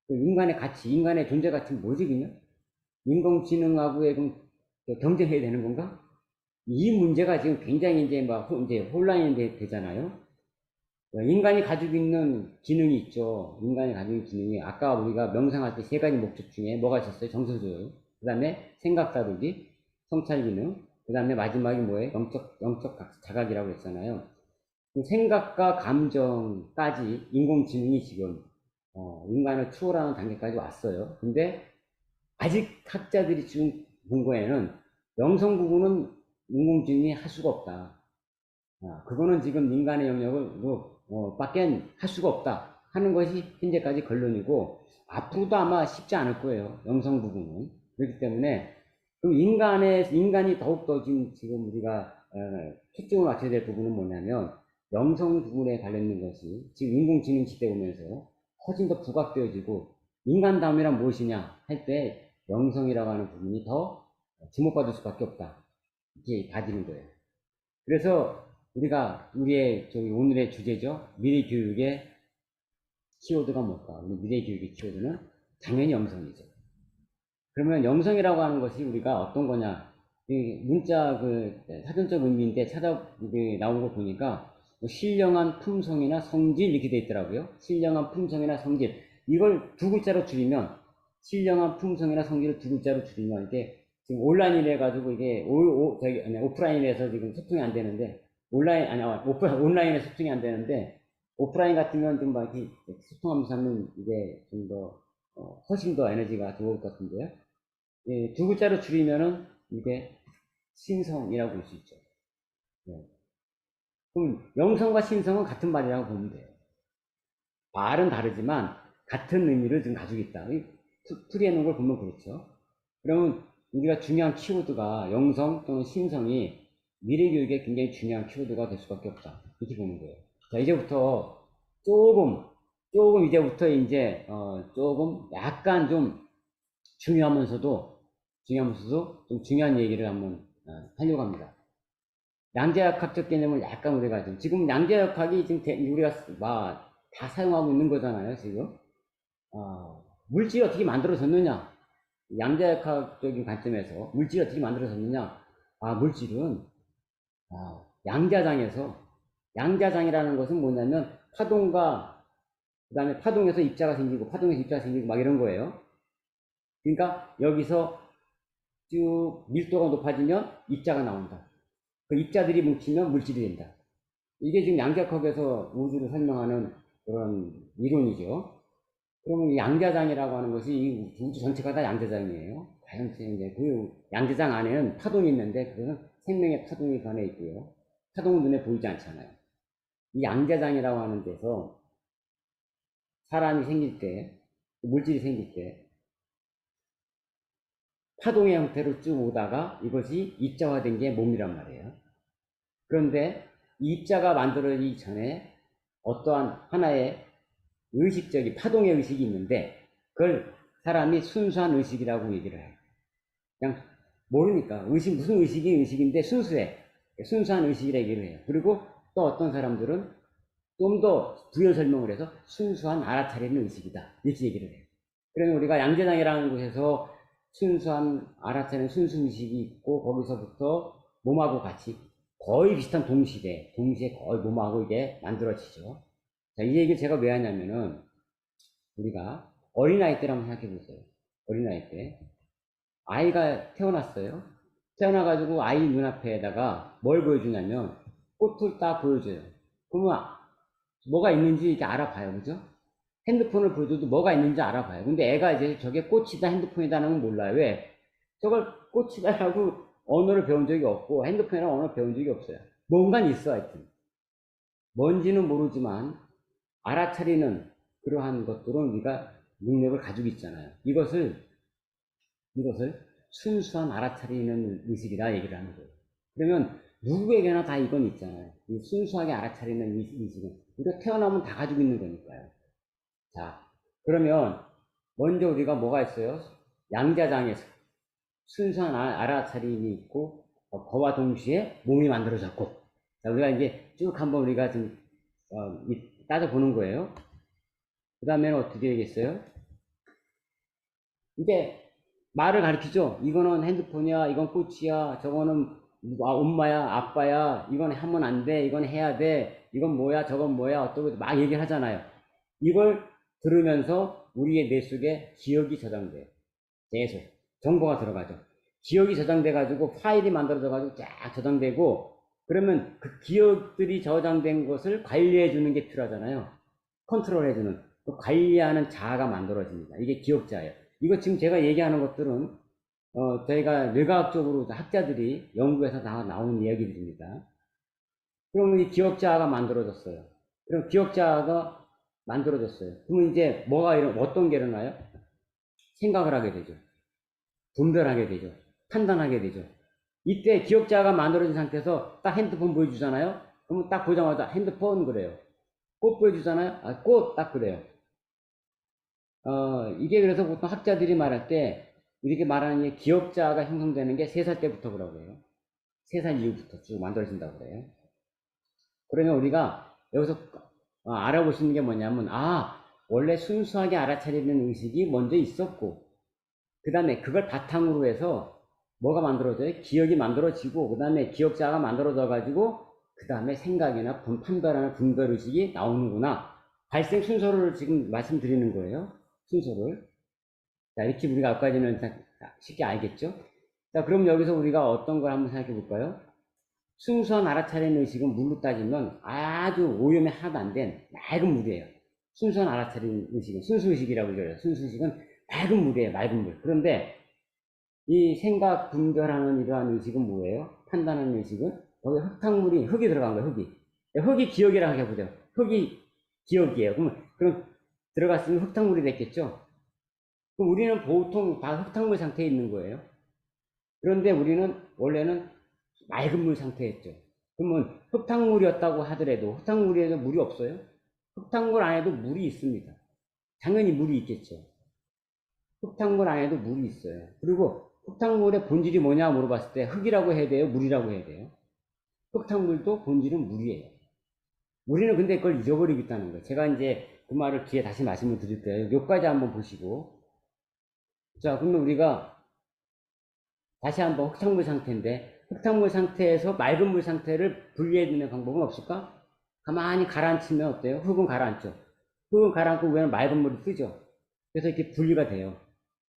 인간의 가치, 인간의 존재 가치는 뭐지 그냥? 인공지능하고 경쟁해야 되는 건가? 이 문제가 지금 굉장히 이제 혼란이 되잖아요. 인간이 가지고 있는 기능이 있죠. 인간이 가지고 있는 기능이 아까 우리가 명상할 때 3가지 목적 중에 뭐가 있었어요? 정서조절, 그 다음에 생각 다루기, 성찰 기능, 그 다음에 마지막이 뭐예요? 영적 자각이라고 했잖아요. 생각과 감정까지 인공지능이 지금 인간을 추월하는 단계까지 왔어요. 근데 아직 학자들이 지금 본 거에는 영성 부분은 인공지능이 할 수가 없다. 그거는 지금 인간의 영역을 밖엔 할 수가 없다 하는 것이 현재까지 결론이고 앞으로도 아마 쉽지 않을 거예요. 영성 부분은. 그렇기 때문에 그럼 인간이 더욱더 지금 우리가 초점을 맞춰야 될 부분은 뭐냐면, 영성 부분에 관련된 것이 지금 인공지능 시대 오면서 훨씬 더 부각되어지고, 인간다움이란 무엇이냐 할 때 영성이라고 하는 부분이 더 주목받을 수밖에 없다. 이렇게 가지는 거예요. 그래서 우리가 오늘의 주제죠. 미래 교육의 키워드가 뭘까? 우리 미래 교육의 키워드는 당연히 영성이죠. 그러면 영성이라고 하는 것이 우리가 어떤 거냐? 이 문자 사전적 의미인데 나온 거 보니까 뭐 신령한 품성이나 성질 이렇게 돼 있더라고요. 신령한 품성이나 성질. 이걸 두 글자로 줄이면, 신령한 품성이나 성질을 두 글자로 줄이면, 이게 지금 온라인이래 가지고 이게 오프라인에서 지금 소통이 안 되는데, 온라인에 소통이 안 되는데, 오프라인 같으면 좀 막 이렇게 소통하면서 하면 이게 좀 더 훨씬 더 에너지가 좋을 것 같은데요. 예, 두 글자로 줄이면은 이게 신성이라고 볼 수 있죠. 네. 그럼 영성과 신성은 같은 말이라고 보면 돼요. 말은 다르지만 같은 의미를 지금 가지고 있다. 풀이해 놓은 걸 보면 그렇죠. 그러면 우리가 중요한 키워드가 영성 또는 신성이 미래 교육에 굉장히 중요한 키워드가 될 수밖에 없다. 이렇게 보는 거예요. 자, 이제부터 조금 이제부터 이제 조금 약간 좀 중요하면서도 좀 중요한 얘기를 한번 하려고 합니다. 양자역학적 개념을 약간 우리가 지금 양자역학이 지금 우리가 다 사용하고 있는 거잖아요, 지금. 물질이 어떻게 만들어졌느냐? 양자역학적인 관점에서 물질이 어떻게 만들어졌느냐? 물질은 양자장이라는 것은 뭐냐면 파동과 그다음에 파동에서 입자가 생기고 막 이런 거예요. 그러니까 여기서 쭉 밀도가 높아지면 입자가 나온다. 그 입자들이 뭉치면 물질이 된다. 이게 지금 양자역학에서 우주를 설명하는 그런 이론이죠. 그러면 이 양자장이라고 하는 것이 이 우주 전체가 다 양자장이에요. 자연체 이제 그 양자장 안에는 파동이 있는데 그것은 생명의 파동이 관해 있고요. 파동은 눈에 보이지 않잖아요. 이 양자장이라고 하는 데서 사람이 생길 때, 물질이 생길 때 파동의 형태로 쭉 오다가 이것이 입자화된 게 몸이란 말이에요. 그런데 이 입자가 만들어지기 전에 어떠한 하나의 의식적인 파동의 의식이 있는데 그걸 사람이 순수한 의식이라고 얘기를 해요. 그냥 모르니까 무슨 의식이 의식인데 순수한 의식이라고 얘기를 해요. 그리고 또 어떤 사람들은 좀 더 부여 설명을 해서 순수한 알아차리는 의식이다 이렇게 얘기를 해요. 그러면 우리가 양자장이라는 곳에서 순수한 알아차리는 순수 의식이 있고 거기서부터 몸하고 같이 거의 비슷한 동시에 거의 몸하고 이게 만들어지죠. 자, 이 얘기를 제가 왜 하냐면은 우리가 어린아이 때를 한번 생각해 보세요. 어린아이 때 아이가 태어났어요. 태어나가지고 아이 눈앞에다가 뭘 보여주냐면 꽃을 딱 보여줘요. 그러면 뭐가 있는지 이렇게 알아봐요. 그죠? 핸드폰을 보여줘도 뭐가 있는지 알아봐요. 근데 애가 이제 저게 꽃이다 핸드폰이다는 건 몰라요. 왜? 저걸 꽃이다라고 언어를 배운 적이 없고 핸드폰이라고 언어를 배운 적이 없어요. 뭔가 있어 하여튼. 뭔지는 모르지만 알아차리는 그러한 것들은 우리가 능력을 가지고 있잖아요. 이것을 순수한 알아차리는 의식이라 얘기를 하는 거예요. 그러면 누구에게나 다 이건 있잖아요. 이 순수하게 알아차리는 의식은 우리가 태어나면 다 가지고 있는 거니까요. 자, 그러면 먼저 우리가 뭐가 있어요? 양자장에서 순수한 알아차림이 있고 그와 동시에 몸이 만들어졌고, 자, 우리가 이제 쭉 한번 우리가 좀 따져보는 거예요. 그 다음에는 어떻게 되겠어요? 이제 말을 가르치죠. 이거는 핸드폰이야, 이건 꽃이야, 저거는 엄마야, 아빠야, 이건 하면 안 돼, 이건 해야 돼, 이건 뭐야, 저건 뭐야, 어떻게 막 얘기를 하잖아요. 이걸 들으면서 우리의 뇌 속에 기억이 저장돼요. 계속 정보가 들어가죠. 기억이 저장돼 가지고 파일이 만들어져 가지고 쫙 저장되고, 그러면 그 기억들이 저장된 것을 관리해 주는 게 필요하잖아요. 컨트롤 해주는, 그 관리하는 자아가 만들어집니다. 이게 기억자예요. 이거 지금 제가 얘기하는 것들은 저희가 뇌과학적으로 학자들이 연구해서 나온 이야기들입니다. 그러면 이 기억자가 만들어졌어요. 그럼 기억자가 만들어졌어요. 그러면 이제 어떤 게 일어나요? 생각을 하게 되죠. 분별하게 되죠. 판단하게 되죠. 이때 기억자가 만들어진 상태에서 딱 핸드폰 보여주잖아요. 그러면 딱 보자마자 핸드폰 그래요. 꽃 보여주잖아요. 아, 꽃 딱 그래요. 이게 그래서 보통 학자들이 말할 때 이렇게 말하는 게 기억자가 형성되는 게 3살 때부터 그러고 해요. 3살 이후부터 쭉 만들어진다고 그래요. 그러면 우리가 여기서 알아볼 수 있는 게 뭐냐면, 원래 순수하게 알아차리는 의식이 먼저 있었고, 그 다음에 그걸 바탕으로 해서 뭐가 만들어져요? 기억이 만들어지고, 그 다음에 기억자가 만들어져가지고, 그 다음에 생각이나 판단하는 분별의식이 나오는구나. 발생 순서를 지금 말씀드리는 거예요. 순서를. 자, 이렇게 우리가 아까까지는 쉽게 알겠죠? 자, 그럼 여기서 우리가 어떤 걸 한번 생각해 볼까요? 순수한 알아차리는 의식은 물로 따지면 아주 오염이 하나도 안 된 맑은 물이에요. 순수한 알아차리는 의식은 순수의식이라고 그래요. 순수의식은 맑은 물이에요. 맑은 물. 그런데 이 생각 분별하는 이러한 의식은 뭐예요? 판단하는 의식은 거기 흙이 들어간 거예요. 흙이 기억이라고 해보세요. 흙이 기억이에요. 그럼 들어갔으면 흙탕물이 됐겠죠? 그럼 우리는 보통 다 흙탕물 상태에 있는 거예요. 그런데 우리는 원래는 맑은 물 상태였죠. 그러면 흙탕물이었다고 하더라도 흙탕물에도 물이 없어요? 흙탕물 안에도 물이 있습니다. 당연히 물이 있겠죠. 흙탕물 안에도 물이 있어요. 그리고 흙탕물의 본질이 뭐냐 물어봤을 때 흙이라고 해야 돼요? 물이라고 해야 돼요? 흙탕물도 본질은 물이에요. 우리는 근데 그걸 잊어버리고 있다는 거예요. 제가 이제 그 말을 뒤에 다시 말씀을 드릴게요. 여기까지 한번 보시고. 자, 그러면 우리가 다시 한번 흙탕물 상태인데, 흙탕물 상태에서 맑은 물 상태를 분리해주는 방법은 없을까? 가만히 가라앉히면 어때요? 흙은 가라앉죠. 흙은 가라앉고 위에는 맑은 물이 뜨죠. 그래서 이렇게 분리가 돼요.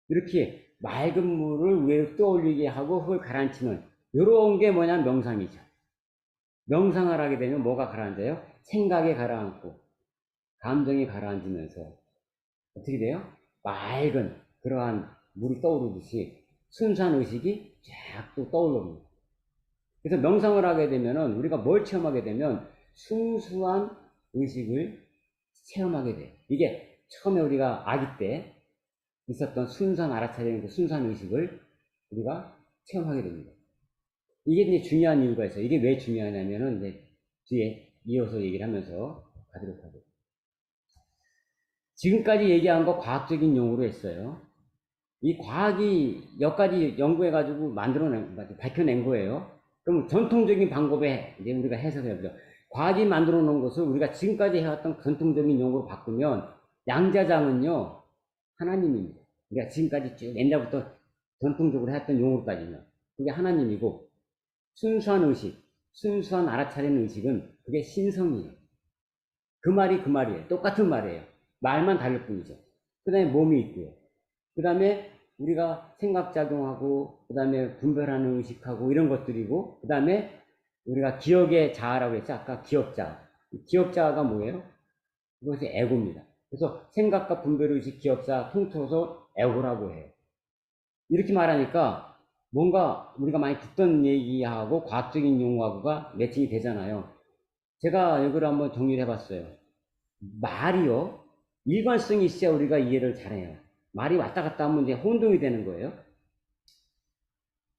이렇게 맑은 물을 위에 떠올리게 하고 흙을 가라앉히는, 이런 게 뭐냐면 명상이죠. 명상을 하게 되면 뭐가 가라앉아요? 생각이 가라앉고 감정이 가라앉으면서 어떻게 돼요? 맑은 그러한 물이 떠오르듯이 순수한 의식이 쫙 또 떠오릅니다. 그래서 명상을 하게 되면은 우리가 뭘 체험하게 되면 순수한 의식을 체험하게 돼요. 이게 처음에 우리가 아기 때 있었던 순수한 알아차리는 그 순수한 의식을 우리가 체험하게 됩니다. 이게 이제 중요한 이유가 있어요. 이게 왜 중요하냐면은 이제 뒤에 이어서 얘기를 하면서 가도록 하겠습니다. 지금까지 얘기한 거 과학적인 용어로 했어요. 이 과학이 몇 가지 연구해가지고 밝혀낸 거예요. 그럼 전통적인 방법에 이제 우리가 해석해보죠. 과학이 만들어 놓은 것을 우리가 지금까지 해왔던 전통적인 용어로 바꾸면 양자장은요, 하나님입니다. 우리가 지금까지 쭉 옛날부터 전통적으로 했던 용어로 따지면 그게 하나님이고, 순수한 의식, 순수한 알아차리는 의식은 그게 신성이에요. 그 말이 그 말이에요. 똑같은 말이에요. 말만 다를 뿐이죠. 그 다음에 몸이 있고요. 그 다음에 우리가 생각작용하고, 그 다음에 분별하는 의식하고 이런 것들이고, 그 다음에 우리가 기억의 자아라고 했죠. 아까 기억자. 기억자가 뭐예요? 그것이 에고입니다. 그래서 생각과 분별의식, 기억자 통틀어서 에고라고 해요. 이렇게 말하니까 뭔가 우리가 많이 듣던 얘기하고 과학적인 용어하고가 매칭이 되잖아요. 제가 이걸 한번 정리를 해봤어요. 말이요, 일관성이 있어야 우리가 이해를 잘해요. 말이 왔다 갔다 하면 이제 혼동이 되는 거예요.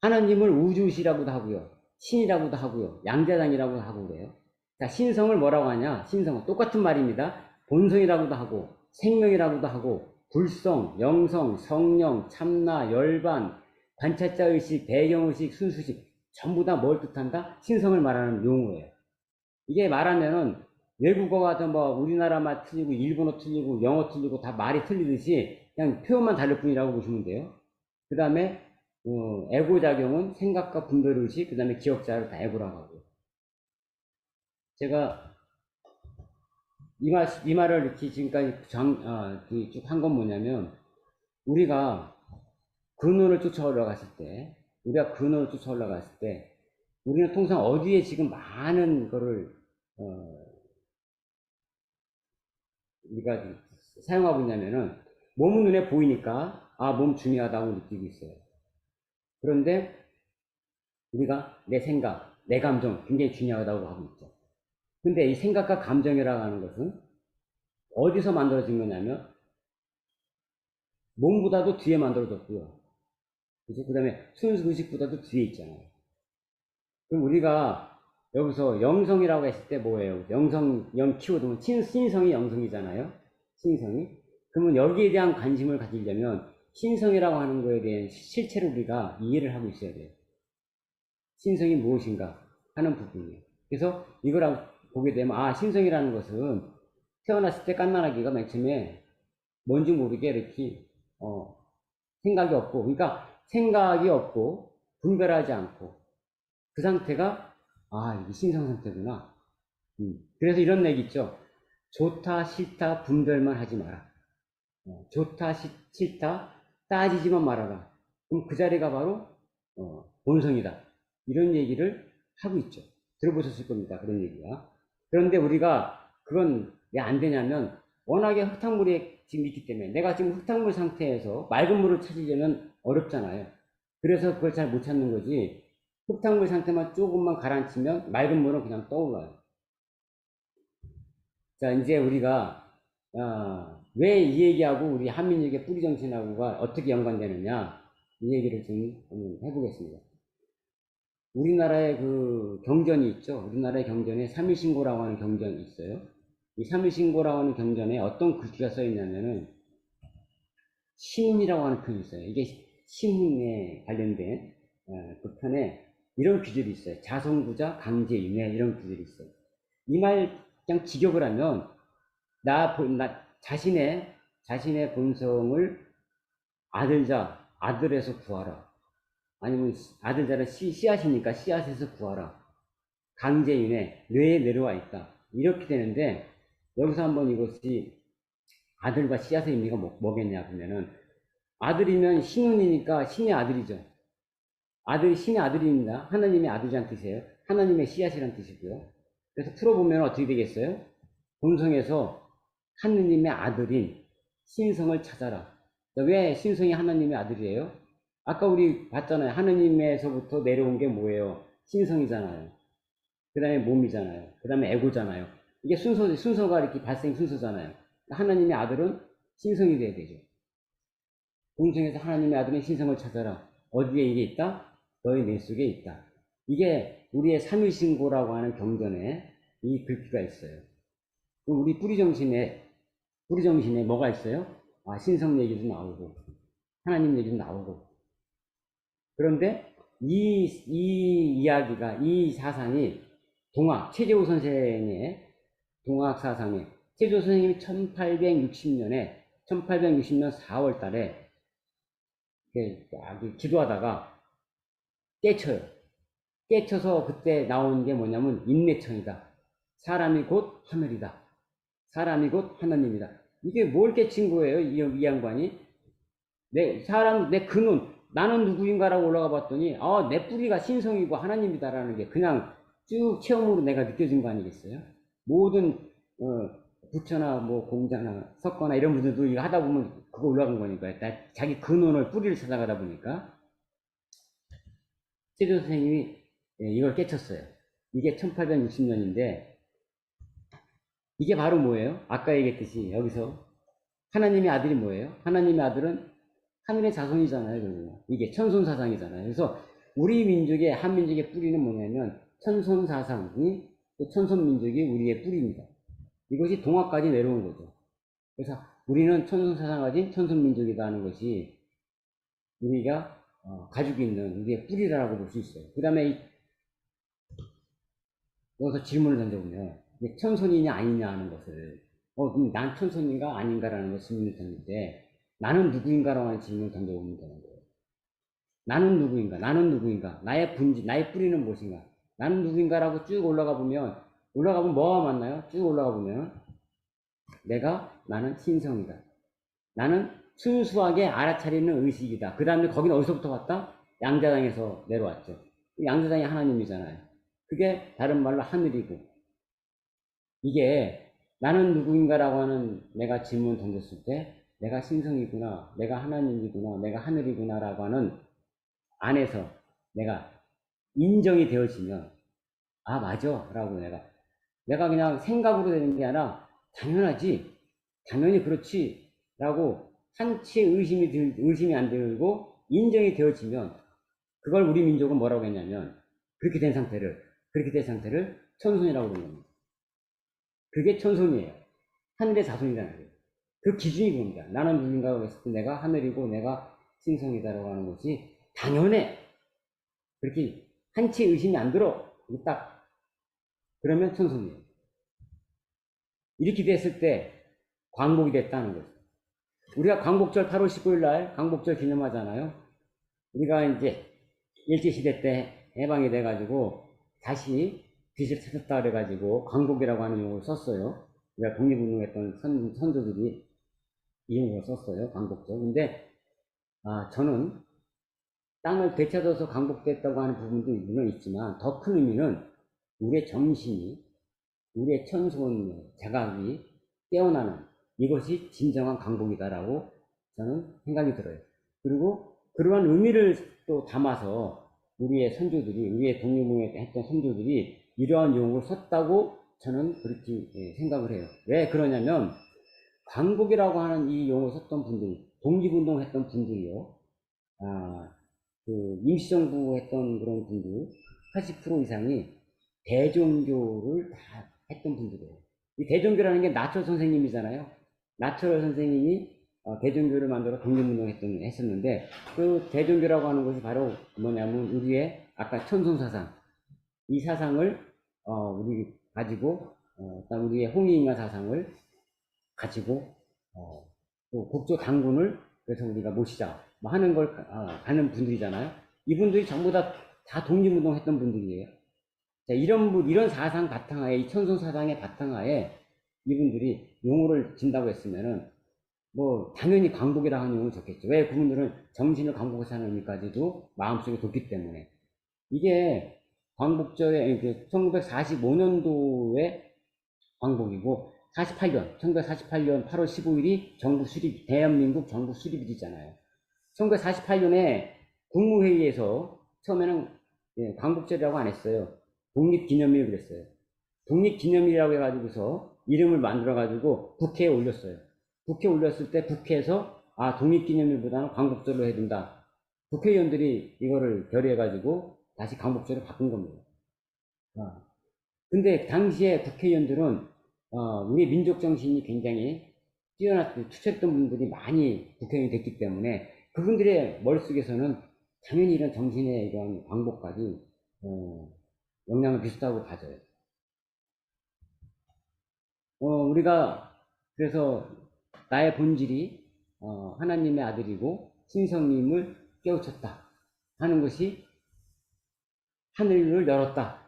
하나님을 우주시라고도 하고요, 신이라고도 하고요, 양자장이라고도 하고 그래요. 자, 신성을 뭐라고 하냐? 신성은 똑같은 말입니다. 본성이라고도 하고, 생명이라고도 하고, 불성, 영성, 성령, 참나, 열반, 관찰자의식, 배경의식, 순수식, 전부 다 뭘 뜻한다? 신성을 말하는 용어예요. 이게 말하면은 외국어가 뭐 우리나라 말 틀리고 일본어 틀리고 영어 틀리고 다 말이 틀리듯이 그냥 표현만 다를 뿐이라고 보시면 돼요. 그 다음에 에고작용은 생각과 분별의식, 그 다음에 기억자를 다 에고라고 하고요. 제가 이 말을 이렇게 지금까지 쭉 한 건 뭐냐면, 우리가 근원을 쫓아 올라갔을 때, 우리는 통상 어디에 지금 많은 거를 우리가 사용하고 있냐면은, 몸은 눈에 보이니까 몸 중요하다고 느끼고 있어요. 그런데 우리가 내 생각, 내 감정 굉장히 중요하다고 하고 있죠. 근데 이 생각과 감정이라고 하는 것은 어디서 만들어진 거냐면 몸보다도 뒤에 만들어졌고요, 그죠? 그 다음에 순수 의식보다도 뒤에 있잖아요. 그럼 우리가 여기서 영성이라고 했을 때 뭐예요? 영 키워드면 신성이 영성이잖아요. 신성이. 그러면 여기에 대한 관심을 가지려면 신성이라고 하는 거에 대한 실체를 우리가 이해를 하고 있어야 돼요. 신성이 무엇인가 하는 부분이에요. 그래서 이걸 보게 되면, 아, 신성이라는 것은 태어났을 때 갓난아기가 맨 처음에 뭔지 모르게 이렇게, 생각이 없고, 그러니까 생각이 없고, 분별하지 않고, 그 상태가, 아, 이게 신성 상태구나. 그래서 이런 얘기 있죠. 좋다, 싫다, 분별만 하지 마라. 좋다, 싫다, 따지지만 말아라. 그럼 그 자리가 바로, 본성이다. 이런 얘기를 하고 있죠. 들어보셨을 겁니다. 그런 얘기가. 그런데 우리가 그건 왜 안 되냐면, 워낙에 흙탕물이 지금 있기 때문에, 내가 지금 흙탕물 상태에서 맑은 물을 찾으려면 어렵잖아요. 그래서 그걸 잘 못 찾는 거지. 흙탕물 상태만 조금만 가라앉히면 맑은 물은 그냥 떠올라요. 자, 이제 우리가, 왜 이 얘기하고 우리 한민족의 뿌리정신하고가 어떻게 연관되느냐, 이 얘기를 좀 해보겠습니다. 우리나라의 그 경전이 있죠. 우리나라의 경전에 삼일신고라고 하는 경전이 있어요. 이 삼일신고라고 하는 경전에 어떤 글귀가 써 있냐면은, 신이라고 하는 편이 있어요. 이게 신에 관련된 그 편에 이런 귀절이 있어요. 자성구자, 강제인해 이런 귀절이 있어요. 이 말 그냥 직역을 하면 나 자신의 본성을 아들에서 구하라. 아니면 아들자는 씨앗이니까 씨앗에서 구하라. 강제인해 뇌에 내려와 있다. 이렇게 되는데 여기서 한번 이것이 아들과 씨앗의 의미가 뭐겠냐 그러면은 아들이면 신운이니까 신의 아들이죠. 아들이 신의 아들입니다. 하나님의 아들이란 뜻이에요. 하나님의 씨앗이란 뜻이고요. 그래서 풀어보면 어떻게 되겠어요? 본성에서 하느님의 아들인 신성을 찾아라. 왜 신성이 하나님의 아들이에요? 아까 우리 봤잖아요. 하느님에서부터 내려온 게 뭐예요? 신성이잖아요. 그 다음에 몸이잖아요. 그 다음에 에고잖아요. 이게 순서가 이렇게 발생 순서잖아요. 하나님의 아들은 신성이 돼야 되죠. 본성에서 하나님의 아들은 신성을 찾아라. 어디에 이게 있다? 너희 뇌 속에 있다. 이게 우리의 삼위신고라고 하는 경전에 이 글귀가 있어요. 우리 뿌리정신에 뭐가 있어요? 아, 신성 얘기도 나오고, 하나님 얘기도 나오고. 그런데 이 이야기가, 이 사상이 최재호 선생의 동학 사상에, 최재호 선생님이 1860년 4월 달에 기도하다가 깨쳐요. 깨쳐서 그때 나온 게 뭐냐면 인내천이다. 사람이 곧 하늘이다. 사람이 곧 하나님이다. 이게 뭘 깨친 거예요? 이 양반이. 내 근원, 나는 누구인가라고 올라가 봤더니, 내 뿌리가 신성이고 하나님이다라는 게 그냥 쭉 체험으로 내가 느껴진 거 아니겠어요? 모든, 부처나 뭐 공자나 석거나 이런 분들도 이거 하다 보면 그거 올라간 거니까. 자기 근원을, 뿌리를 찾아가다 보니까. 최조 선생님이 이걸 깨쳤어요. 이게 1860년인데, 이게 바로 뭐예요? 아까 얘기했듯이 여기서 하나님의 아들이 뭐예요? 하나님의 아들은 하늘의 자손이잖아요. 그러면. 이게 천손사상이잖아요. 그래서 우리 민족의 한민족의 뿌리는 뭐냐면 천손사상이 천손민족이 우리의 뿌리입니다. 이것이 동학까지 내려온 거죠. 그래서 우리는 천손사상 가진 천손민족이다 하는 것이 우리가 가지고 있는 우리의 뿌리라고 볼 수 있어요. 그 다음에 여기서 질문을 던져보면 천손이냐 아니냐 하는 것을 난 천손인가 아닌가라는 것을 질문을 던질 때 나는 누구인가라고 하는 질문을 던져보면 되는 거예요. 나는 누구인가? 나의 본질, 나의 뿌리는 무엇인가? 나는 누구인가라고 쭉 올라가 보면 뭐가 맞나요? 쭉 올라가 보면 나는 신성이다. 나는 순수하게 알아차리는 의식이다. 그 다음에 거기는 어디서부터 왔다? 양자장에서 내려왔죠. 양자장이 하나님이잖아요. 그게 다른 말로 하늘이고, 이게 나는 누구인가라고 하는 내가 질문 던졌을 때 내가 신성이구나, 내가 하나님이구나, 내가 하늘이구나 라고 하는 안에서 내가 인정이 되어지면 맞아 라고 내가 그냥 생각으로 되는 게 아니라 당연히 그렇지 라고 한치의 의심이 안 들고 인정이 되어지면 그걸 우리 민족은 뭐라고 했냐면 그렇게 된 상태를 천손이라고 부르는 겁니다. 그게 천손이에요. 하늘의 자손이라는 거예요. 그 기준이 뭡니다. 나는 누군가 했을 때 내가 하늘이고 내가 신성이다라고 하는 것이 당연해. 그렇게 한치 의심이 안 들어. 딱 그러면 천손이에요. 이렇게 됐을 때 광복이 됐다는 거죠. 우리가 광복절 8월 15일 날 광복절 기념하잖아요. 우리가 이제 일제시대 때 해방이 돼가지고 다시 빛을 찾았다 그래가지고 광복이라고 하는 용어를 썼어요. 우리가 독립운동했던 선조들이 이 용어를 썼어요. 광복절. 근데 저는 땅을 되찾아서 광복됐다고 하는 부분도 물론 있지만 더 큰 의미는 우리의 정신이 우리의 천손 자각이 깨어나는 이것이 진정한 광복이다라고 저는 생각이 들어요. 그리고 그러한 의미를 또 담아서 우리의 선조들이, 우리의 독립운동을 했던 선조들이 이러한 용어를 썼다고 저는 그렇게 생각을 해요. 왜 그러냐면 광복이라고 하는 이 용어를 썼던 분들이, 독립운동 했던 분들이요. 그 임시정부 했던 그런 분들 80% 이상이 대종교를 다 했던 분들이에요. 이 대종교라는 게 나철 선생님이잖아요. 나철 선생님이 대종교를 만들어 독립운동 했었는데 그 대종교라고 하는 것이 바로 뭐냐면 우리의 아까 천손사상, 이 사상을 우리 가지고 우리의 홍익인간 사상을 가지고 또 국조 당군을 그래서 우리가 모시자 뭐 하는 걸 가는 분들이잖아요. 이분들이 전부 다 독립운동 했던 분들이에요. 자, 이런 사상 바탕하에, 이 천손 사상의 바탕하에 이분들이 용어를 진다고 했으면은 뭐 당연히 광복이라 하는 용어를 적겠죠. 왜? 그분들은 정신을 광복해서 하는 의미까지도 마음속에 뒀기 때문에. 이게 광복절에 1945년도에 광복이고 1948년 8월 15일이 정부 수립, 대한민국 정부 수립일이잖아요. 1948년에 국무회의에서 처음에는 광복절이라고 안 했어요. 독립기념일 그랬어요. 독립기념일이라고 해가지고서 이름을 만들어가지고 국회에 올렸어요. 국회에 올렸을 때 국회에서 독립기념일보다는 광복절로 해야 된다. 국회의원들이 이거를 결의해가지고 다시 광복절로 바꾼 겁니다. 근데 당시에 국회의원들은 우리 민족 정신이 굉장히 뛰어났던, 투철했던 분들이 많이 국회의원이 됐기 때문에 그분들의 머릿속에서는 당연히 이런 정신의 이런 광복까지 영향을 비슷하고 가져요. 우리가 그래서 나의 본질이 하나님의 아들이고 신성님을 깨우쳤다 하는 것이 하늘을 열었다.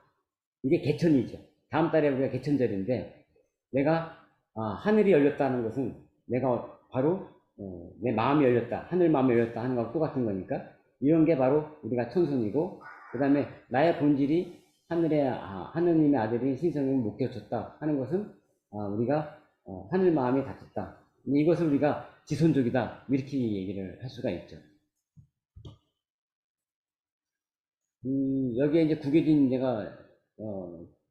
이게 개천이죠. 다음 달에 우리가 개천절인데 내가 하늘이 열렸다는 것은 내가 바로 내 마음이 열렸다, 하늘 마음이 열렸다 하는 거하고 똑같은 거니까 이런 게 바로 우리가 천손이고, 그 다음에 나의 본질이 하느님의 아들인 신성님을 못 깨우쳤다 하는 것은 우리가 하늘 마음이 닫혔다. 이것을 우리가 지손족이다 이렇게 얘기를 할 수가 있죠. 여기에 이제 구겨진 제가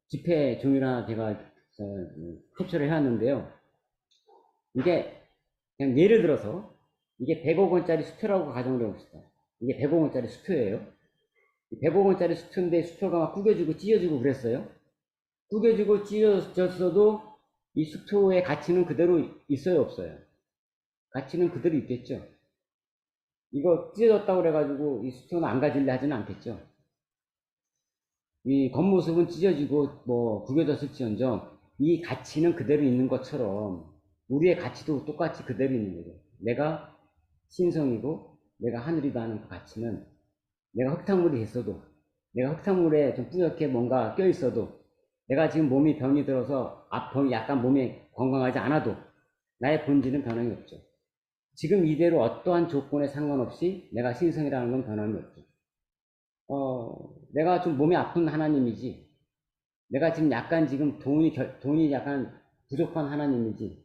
집회 종이를 하나 제가 캡처를 해왔는데요. 이게 그냥 예를 들어서 이게 100억 원짜리 수표라고 가정을 해봅시다. 이게 100억 원짜리 수표예요. 100억 원짜리 수표인데 수표가 막 구겨지고 찢어지고 그랬어요. 구겨지고 찢어졌어도 이 수표의 가치는 그대로 있어요, 없어요? 가치는 그대로 있겠죠. 이거 찢어졌다고 그래가지고 이 수표는 안 가질래 하지는 않겠죠. 이 겉모습은 찢어지고 뭐 구겨졌을지언정 이 가치는 그대로 있는 것처럼 우리의 가치도 똑같이 그대로 있는 거죠. 내가 신성이고 내가 하늘이다 하는 그 가치는 내가 흙탕물이 됐어도, 내가 흙탕물에 좀 뿌옇게 뭔가 껴있어도, 내가 지금 몸이 병이 들어서 약간 몸이 건강하지 않아도 나의 본질은 변함이 없죠. 지금 이대로 어떠한 조건에 상관없이 내가 신성이라는 건 변함이 없죠. 내가 좀 몸이 아픈 하나님이지, 내가 지금 약간 돈이 약간 부족한 하나님이지,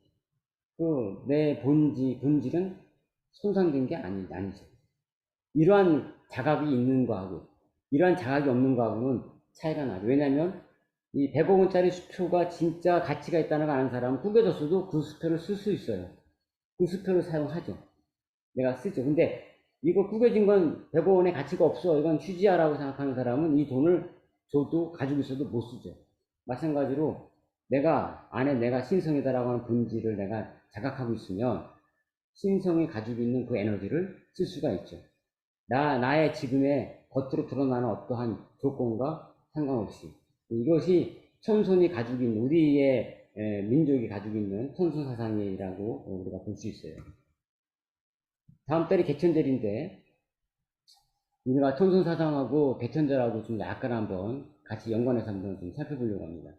내 본질은 손상된 게 아니죠. 이러한 자각이 있는 거하고, 이러한 자각이 없는 거하고는 차이가 나죠. 왜냐면, 이 100억 원짜리 수표가 진짜 가치가 있다는 걸 아는 사람은 구겨졌어도 그 수표를 쓸 수 있어요. 그 수표를 사용하죠. 내가 쓰죠. 근데 이거 구겨진 건 100원의 가치가 없어. 이건 휴지야라고 생각하는 사람은 이 돈을 줘도 가지고 있어도 못 쓰죠. 마찬가지로 내가 안에 내가 신성이다라고 하는 본질을 내가 자각하고 있으면 신성이 가지고 있는 그 에너지를 쓸 수가 있죠. 나의 지금의 겉으로 드러나는 어떠한 조건과 상관없이 이것이 천손이 가지고 있는 우리의 민족이 가지고 있는 천손 사상이라고 우리가 볼 수 있어요. 다음 달이 개천절인데 우리가 천손 사상하고 개천절하고 좀 약간 한번 같이 연관해서 한번 좀 살펴보려고 합니다.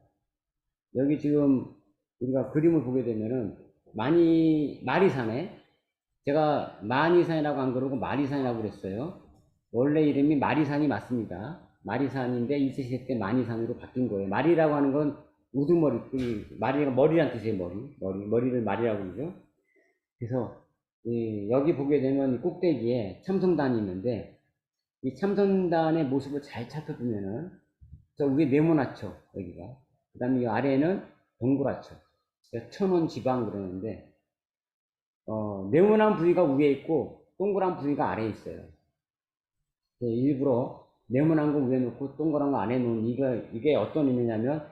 여기 지금 우리가 그림을 보게 되면은 마리산에 제가 마니산이라고 안 그러고 마리산이라고 그랬어요. 원래 이름이 마리산이 맞습니다. 마리산인데 일제시대 때 마니산으로 바뀐 거예요. 마리라고 하는 건 우두머리, 마리가 머리란 뜻이에요. 머리를 마리라고 그러죠. 그래서 여기 보게 되면 꼭대기에 참성단이 있는데 이 참성단의 모습을 잘 살펴보면은 저 위에 네모나죠 여기가. 그 다음에 이 아래에는 동그랗죠. 천원 지방 그러는데 네모난 부위가 위에 있고 동그란 부위가 아래에 있어요. 일부러 네모난 거 위에 놓고 동그란 거 아래에 놓은 이게 어떤 의미냐면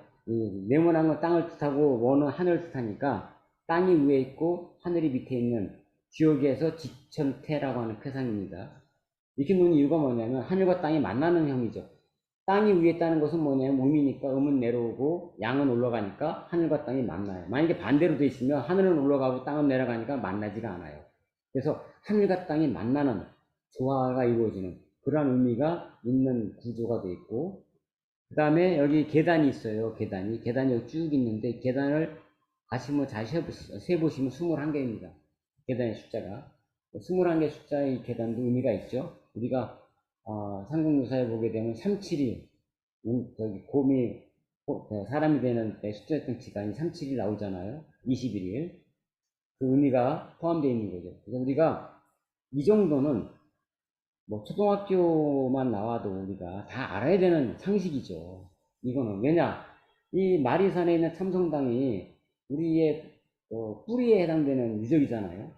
네모난 건 땅을 뜻하고 원은 하늘을 뜻하니까 땅이 위에 있고 하늘이 밑에 있는 지옥에서 지천태라고 하는 쾌상입니다. 이렇게 놓은 이유가 뭐냐면 하늘과 땅이 만나는 형이죠. 땅이 위에 있다는 것은 뭐냐면 음이니까 음은 내려오고 양은 올라가니까 하늘과 땅이 만나요. 만약에 반대로 돼 있으면 하늘은 올라가고 땅은 내려가니까 만나지가 않아요. 그래서 하늘과 땅이 만나는 조화가 이루어지는 그러한 의미가 있는 구조가 돼 있고 그 다음에 여기 계단이 있어요. 계단이 여기 쭉 있는데 계단을 가시면 잘 세보시면 21개입니다. 계단의 숫자가 21개 숫자의 계단도 의미가 있죠. 우리가 삼국유사에 보게 되면 372 저기 곰이 사람이 되는 때 숫자였던 기간이 372 나오잖아요. 21일 그 의미가 포함되어 있는 거죠. 그래서 우리가 이 정도는 뭐 초등학교만 나와도 우리가 다 알아야 되는 상식이죠. 이거는 왜냐 이 마리산에 있는 참성당이 우리의 뿌리에 해당되는 유적이잖아요.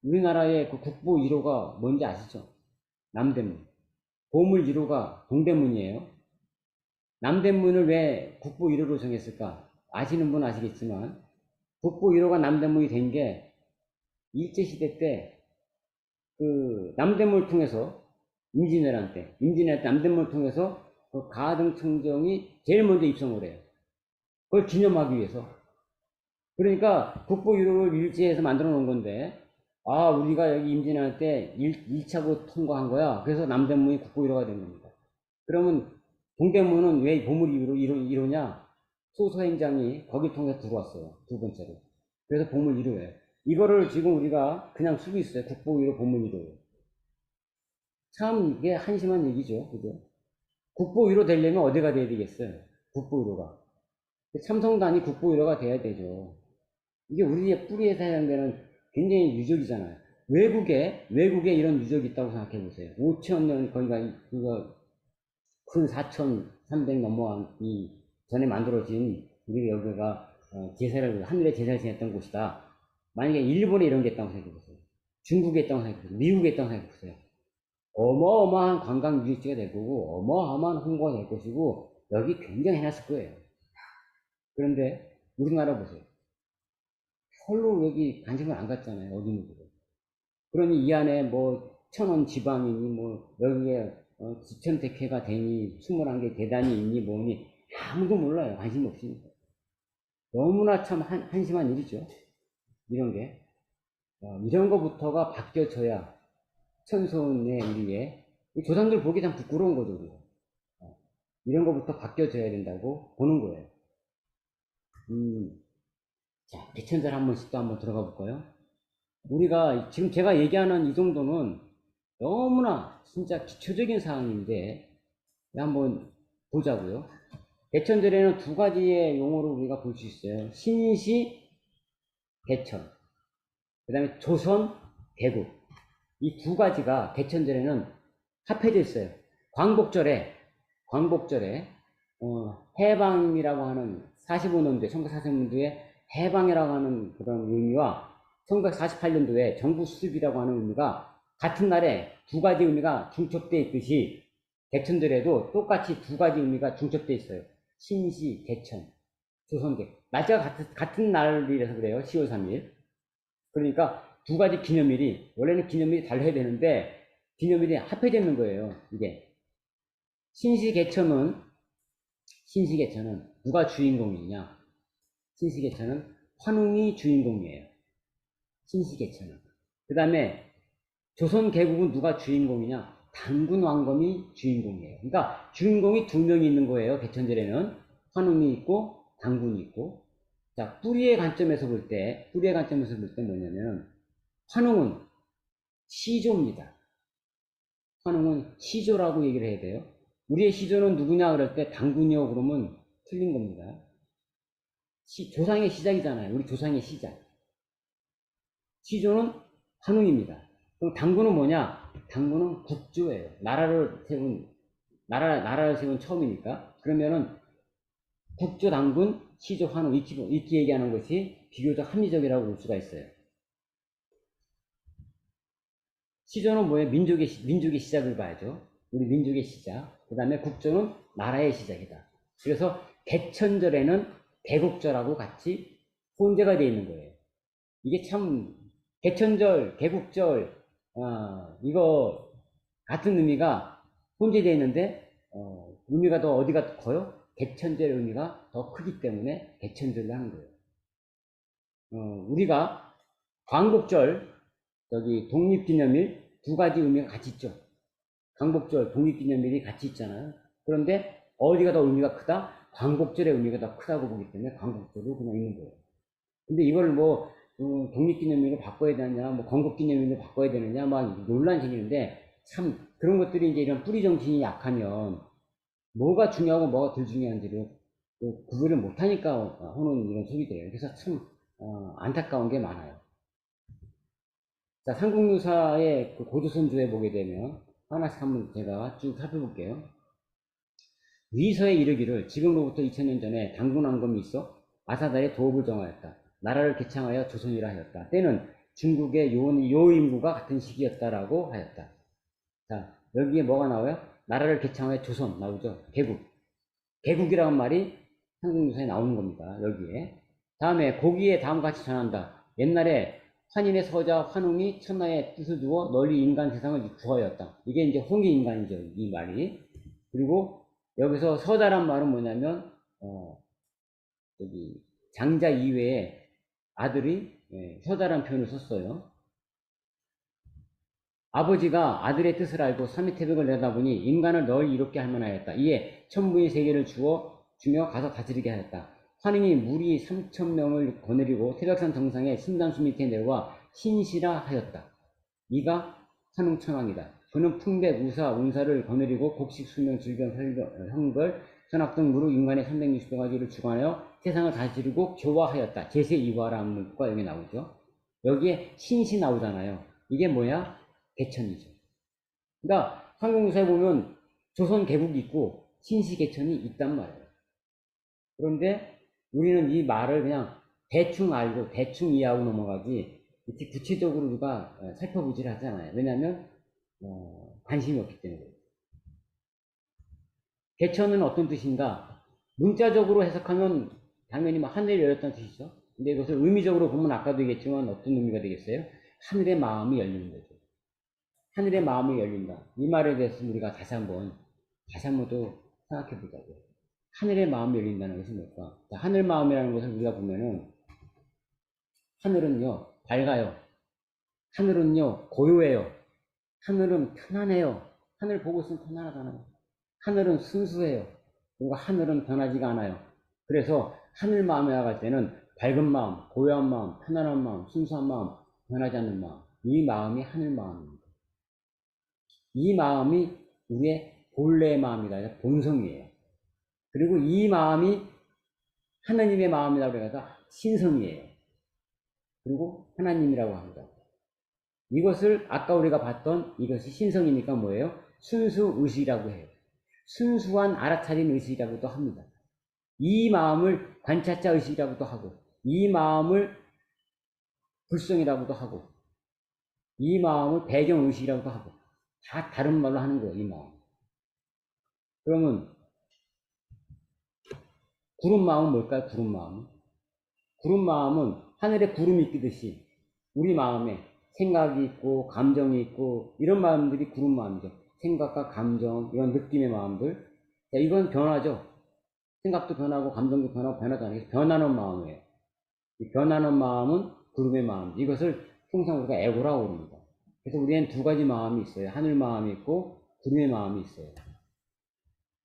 우리나라의 그 국보 1호가 뭔지 아시죠? 남대문. 보물 1호가 동대문이에요. 남대문을 왜 국보 1호로 정했을까? 아시는 분은 아시겠지만 국보 1호가 남대문이 된 게 일제시대 때 그 남대문을 통해서 임진왜란 때 남대문을 통해서 그 가등청정이 제일 먼저 입성을 해요. 그걸 기념하기 위해서. 그러니까 국보 1호를 일제에서 만들어 놓은 건데 우리가 여기 임진왜란 때 1차로 통과한 거야. 그래서 남대문이 국보 1호가 된 겁니다. 그러면 동대문은 왜 보물 1호냐? 소서행장이 거기 통해서 들어왔어요. 두 번째로. 그래서 보물 1호예요. 이거를 지금 우리가 그냥 쓰고 있어요. 국보 1호, 보물 1호. 참 이게 한심한 얘기죠. 그죠? 국보 1호 되려면 어디가 돼야 되겠어요? 국보 1호가. 참성단이 국보 1호가 돼야 되죠. 이게 우리의 뿌리에서 해당되는 굉장히 유적이잖아요. 외국에 이런 유적이 있다고 생각해 보세요. 5,000년, 그거 근 4,300 넘어간 이 전에 만들어진 우리가 여기가 하늘의 제사를 지냈던 곳이다. 만약에 일본에 이런 게 있다고 생각해 보세요. 중국에 있다고 생각해 보세요. 미국에 있다고 생각해 보세요. 어마어마한 관광 유적지가 될 거고, 어마어마한 홍보가 될 것이고, 여기 굉장히 해놨을 거예요. 그런데 우리나라 보세요. 별로 여기 관심을 안 갖잖아요. 어디 있는지. 그러니 이 안에 뭐 천원 지방이니 뭐 여기에 지천택회가 되니 21개 계단이 있니 뭐니 아무도 몰라요. 관심 없으니까. 너무나 참 한심한 일이죠. 이런 게. 이런 거부터가 바뀌어져야 천손의 우리의 조상들 보기 참 부끄러운 거죠. 우리가. 이런 거부터 바뀌어져야 된다고 보는 거예요. 자, 개천절 한 번씩 또 한번 들어가 볼까요? 우리가 지금 제가 얘기하는 이 정도는 너무나 진짜 기초적인 사항인데 한번 보자고요. 개천절에는 두 가지의 용어를 우리가 볼 수 있어요. 신시, 개천. 그 다음에 조선, 개국. 이 두 가지가 개천절에는 합해져 있어요. 광복절에 해방이라고 하는 45년도에 1945년도에 해방이라고 하는 그런 의미와 1948년도에 정부 수립이라고 하는 의미가 같은 날에 두 가지 의미가 중첩되어 있듯이 개천절에도 똑같이 두 가지 의미가 중첩되어 있어요. 신시, 개천, 조선객. 날짜가 같은 날이라서 그래요. 10월 3일. 그러니까 두 가지 기념일이, 원래는 기념일이 달라야 되는데 기념일이 합해지는 거예요. 이게 신시개천은 누가 주인공이냐? 신시개천은 환웅이 주인공이에요. 신시개천은. 그 다음에 조선개국은 누가 주인공이냐? 당군왕검이 주인공이에요. 그러니까 주인공이 두 명이 있는 거예요. 개천절에는 환웅이 있고 당군이 있고. 자, 뿌리의 관점에서 볼 때 뭐냐면 환웅은 시조입니다. 환웅은 시조라고 얘기를 해야 돼요. 우리의 시조는 누구냐 그럴 때 당군이요 그러면 틀린 겁니다. 조상의 시작이잖아요. 우리 조상의 시작. 시조는 환웅입니다. 그럼 당군은 뭐냐? 당군은 국조예요. 나라를 세운 처음이니까. 그러면은 국조 당군, 시조 환웅 이렇게 얘기하는 것이 비교적 합리적이라고 볼 수가 있어요. 시조는 뭐예요? 민족의 시작을 봐야죠. 우리 민족의 시작. 그 다음에 국조는 나라의 시작이다. 그래서 개천절에는 개국절하고 같이 혼재가 되어 있는 거예요. 이게 참 개천절, 개국절 이거 같은 의미가 혼재되어 있는데 의미가 더 어디가 커요? 개천절 의미가 더 크기 때문에 개천절로 하는 거예요. 우리가 광복절, 여기 독립기념일 두 가지 의미가 같이 있죠. 광복절, 독립기념일이 같이 있잖아요. 그런데 어디가 더 의미가 크다? 광복절의 의미가 더 크다고 보기 때문에 광복절로 그냥 있는 거예요. 근데 이걸 뭐 독립기념일로 바꿔야 되느냐, 뭐 건국기념일로 바꿔야 되느냐, 막 논란이 생기는데 참 그런 것들이 이제 이런 뿌리 정신이 약하면 뭐가 중요하고 뭐가 덜 중요한지를 구분을 못하니까 하는 이런 소리들이에요. 그래서 참 안타까운 게 많아요. 자, 삼국유사의 그 고조선조에 보게 되면 하나씩 한번 제가 쭉 살펴볼게요. 위서에 이르기를 지금으로부터 2000년 전에 당군왕검이 있어 아사다의 도읍을 정하였다. 나라를 개창하여 조선이라 하였다. 때는 중국의 요인구가 같은 시기였다라고 하였다. 자, 여기에 뭐가 나와요? 나라를 개창하여 조선 나오죠. 개국. 개국이라는 말이 삼국유사에 나오는 겁니다. 여기에. 다음에 고기에 다음과 같이 전한다. 옛날에 환인의 서자 환웅이 천하의 뜻을 두어 널리 인간 세상을 구하였다. 이게 이제 홍익인간이죠. 이 말이. 그리고 여기서 서자란 말은 뭐냐면 여기 장자 이외에 아들이 서자란 표현을 썼어요. 아버지가 아들의 뜻을 알고 삼위태백을 내다보니 인간을 널리 이롭게 할 만하였다. 이에 천부의 세계를 주며 가서 다스리게 하였다. 환인이 무리 3000명을 거느리고 태백산 정상에 신단수 밑에 내려와 신시라 하였다. 이가 환웅천왕이다. 그는 풍백, 우사, 운사를 거느리고 곡식, 수명, 질병, 형벌, 선악 등 무릇 인간의 360가지를 주관하여 세상을 다스리고 교화하였다. 제세2화라는 문구가 여기 나오죠. 여기에 신시 나오잖아요. 이게 뭐야? 개천이죠. 그러니까 삼국유사에 보면 조선 개국이 있고 신시 개천이 있단 말이에요. 그런데 우리는 이 말을 그냥 대충 알고 대충 이해하고 넘어가지 이렇게 구체적으로 우리가 살펴보질 하잖아요. 왜냐하면 관심이 없기 때문에. 개천은 어떤 뜻인가? 문자적으로 해석하면 당연히 뭐 하늘이 열렸다는 뜻이죠. 근데 이것을 의미적으로 보면 아까도 얘기했지만 어떤 의미가 되겠어요? 하늘의 마음이 열리는 거죠. 하늘의 마음이 열린다. 이 말에 대해서 우리가 다시 한번 또 생각해 보자고요. 하늘의 마음이 열린다는 것이 뭘까? 자, 하늘 마음이라는 것을 우리가 보면은 하늘은요 밝아요. 하늘은요 고요해요. 하늘은 편안해요. 하늘 보고 있으면 편안하잖아요. 하늘은 순수해요. 그리고 하늘은 변하지가 않아요. 그래서 하늘 마음에 나갈 때는 밝은 마음, 고요한 마음, 편안한 마음, 순수한 마음, 변하지 않는 마음. 이 마음이 하늘 마음입니다. 이 마음이 우리의 본래의 마음이다. 본성이에요. 그리고 이 마음이 하나님의 마음이라고 해서 신성이에요. 그리고 하나님이라고 합니다. 이것을 아까 우리가 봤던 이것이 신성이니까 뭐예요? 순수의식이라고 해요. 순수한 알아차린 의식이라고도 합니다. 이 마음을 관찰자 의식이라고도 하고 이 마음을 불성이라고도 하고 이 마음을 배경의식이라고도 하고, 다 다른 말로 하는 거예요, 이 마음. 그러면, 구름 마음은 뭘까요, 구름 마음은? 구름 마음은 하늘에 구름이 끼듯이, 우리 마음에 생각이 있고, 감정이 있고, 이런 마음들이 구름 마음이죠. 생각과 감정, 이런 느낌의 마음들. 자, 이건 변하죠. 생각도 변하고, 감정도 변하고, 변하잖아요. 변하는 마음이에요. 이 변하는 마음은 구름의 마음. 이것을 통상 우리가 에고라고 부릅니다. 그래서 우리는 두 가지 마음이 있어요. 하늘 마음이 있고 구름의 마음이 있어요.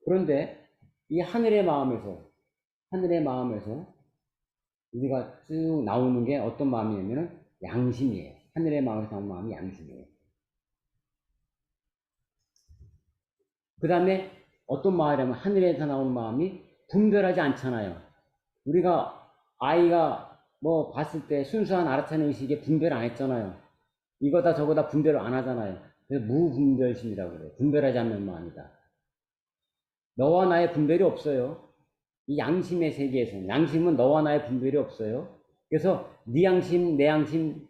그런데 이 하늘의 마음에서 우리가 쭉 나오는 게 어떤 마음이냐면 양심이에요. 하늘의 마음에서 나오는 마음이 양심이에요. 그 다음에 어떤 마음이라면 하늘에서 나오는 마음이 분별하지 않잖아요. 우리가 아이가 뭐 봤을 때 순수한 알아차리는 의식에 분별 안 했잖아요. 이거다 저거다 분별을 안 하잖아요. 그래서 무분별심이라고 그래요. 분별하지 않는 마음이다. 너와 나의 분별이 없어요. 이 양심의 세계에서는. 양심은 너와 나의 분별이 없어요. 그래서 네 양심, 내 양심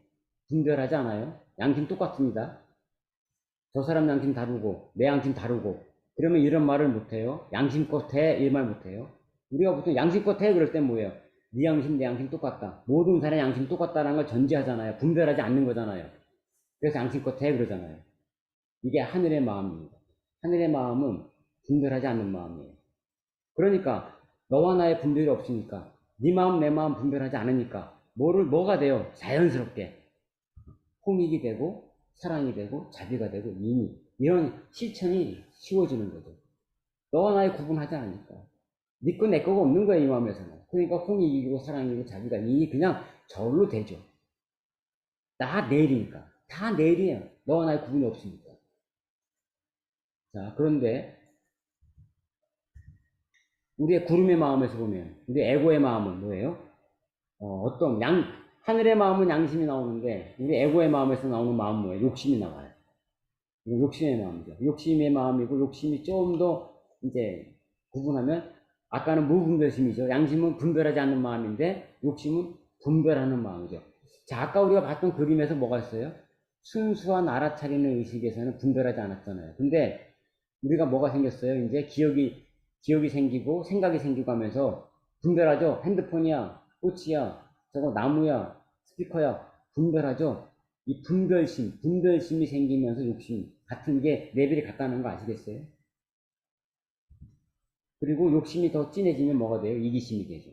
분별하지 않아요. 양심 똑같습니다. 저 사람 양심 다르고 내 양심 다르고 그러면 이런 말을 못해요. 양심껏 해 이 말 못해요. 우리가 보통 양심껏 해 그럴 땐 뭐예요? 네 양심 내 양심 똑같다. 모든 사람의 양심 똑같다는 걸 전제하잖아요. 분별하지 않는 거잖아요. 그래서 양심껏 해 그러잖아요. 이게 하늘의 마음입니다. 하늘의 마음은 분별하지 않는 마음이에요. 그러니까 너와 나의 분별이 없으니까 네 마음 내 마음 분별하지 않으니까 뭐가 돼요? 자연스럽게 홍익이 되고 사랑이 되고 자비가 되고 인이 이런 실천이 쉬워지는 거죠. 너와 나의 구분하지 않으니까 네 거 내 거가 없는 거예요 이 마음에서는. 그러니까 홍익이고 사랑이고 자비가 인이 그냥 저절로 되죠. 다 내일이니까 다 내일이에요. 너와 나의 구분이 없으니까. 자 그런데 우리의 구름의 마음에서 보면 우리 에고의 마음은 뭐예요? 하늘의 마음은 양심이 나오는데 우리 에고의 마음에서 나오는 마음은 뭐예요? 욕심이 나와요. 욕심의 마음이죠. 욕심의 마음이고 욕심이 좀 더 이제 구분하면 아까는 무분별심이죠. 양심은 분별하지 않는 마음인데 욕심은 분별하는 마음이죠. 자 아까 우리가 봤던 그림에서 뭐가 있어요? 순수한 알아차리는 의식에서는 분별하지 않았잖아요. 근데 우리가 뭐가 생겼어요? 이제 기억이 생기고 생각이 생기고 하면서 분별하죠. 핸드폰이야, 꽃이야, 저거 나무야, 스피커야 분별하죠. 이 분별심이 생기면서 욕심 같은 게 레벨이 같다는 거 아시겠어요? 그리고 욕심이 더 진해지면 뭐가 돼요? 이기심이 되죠.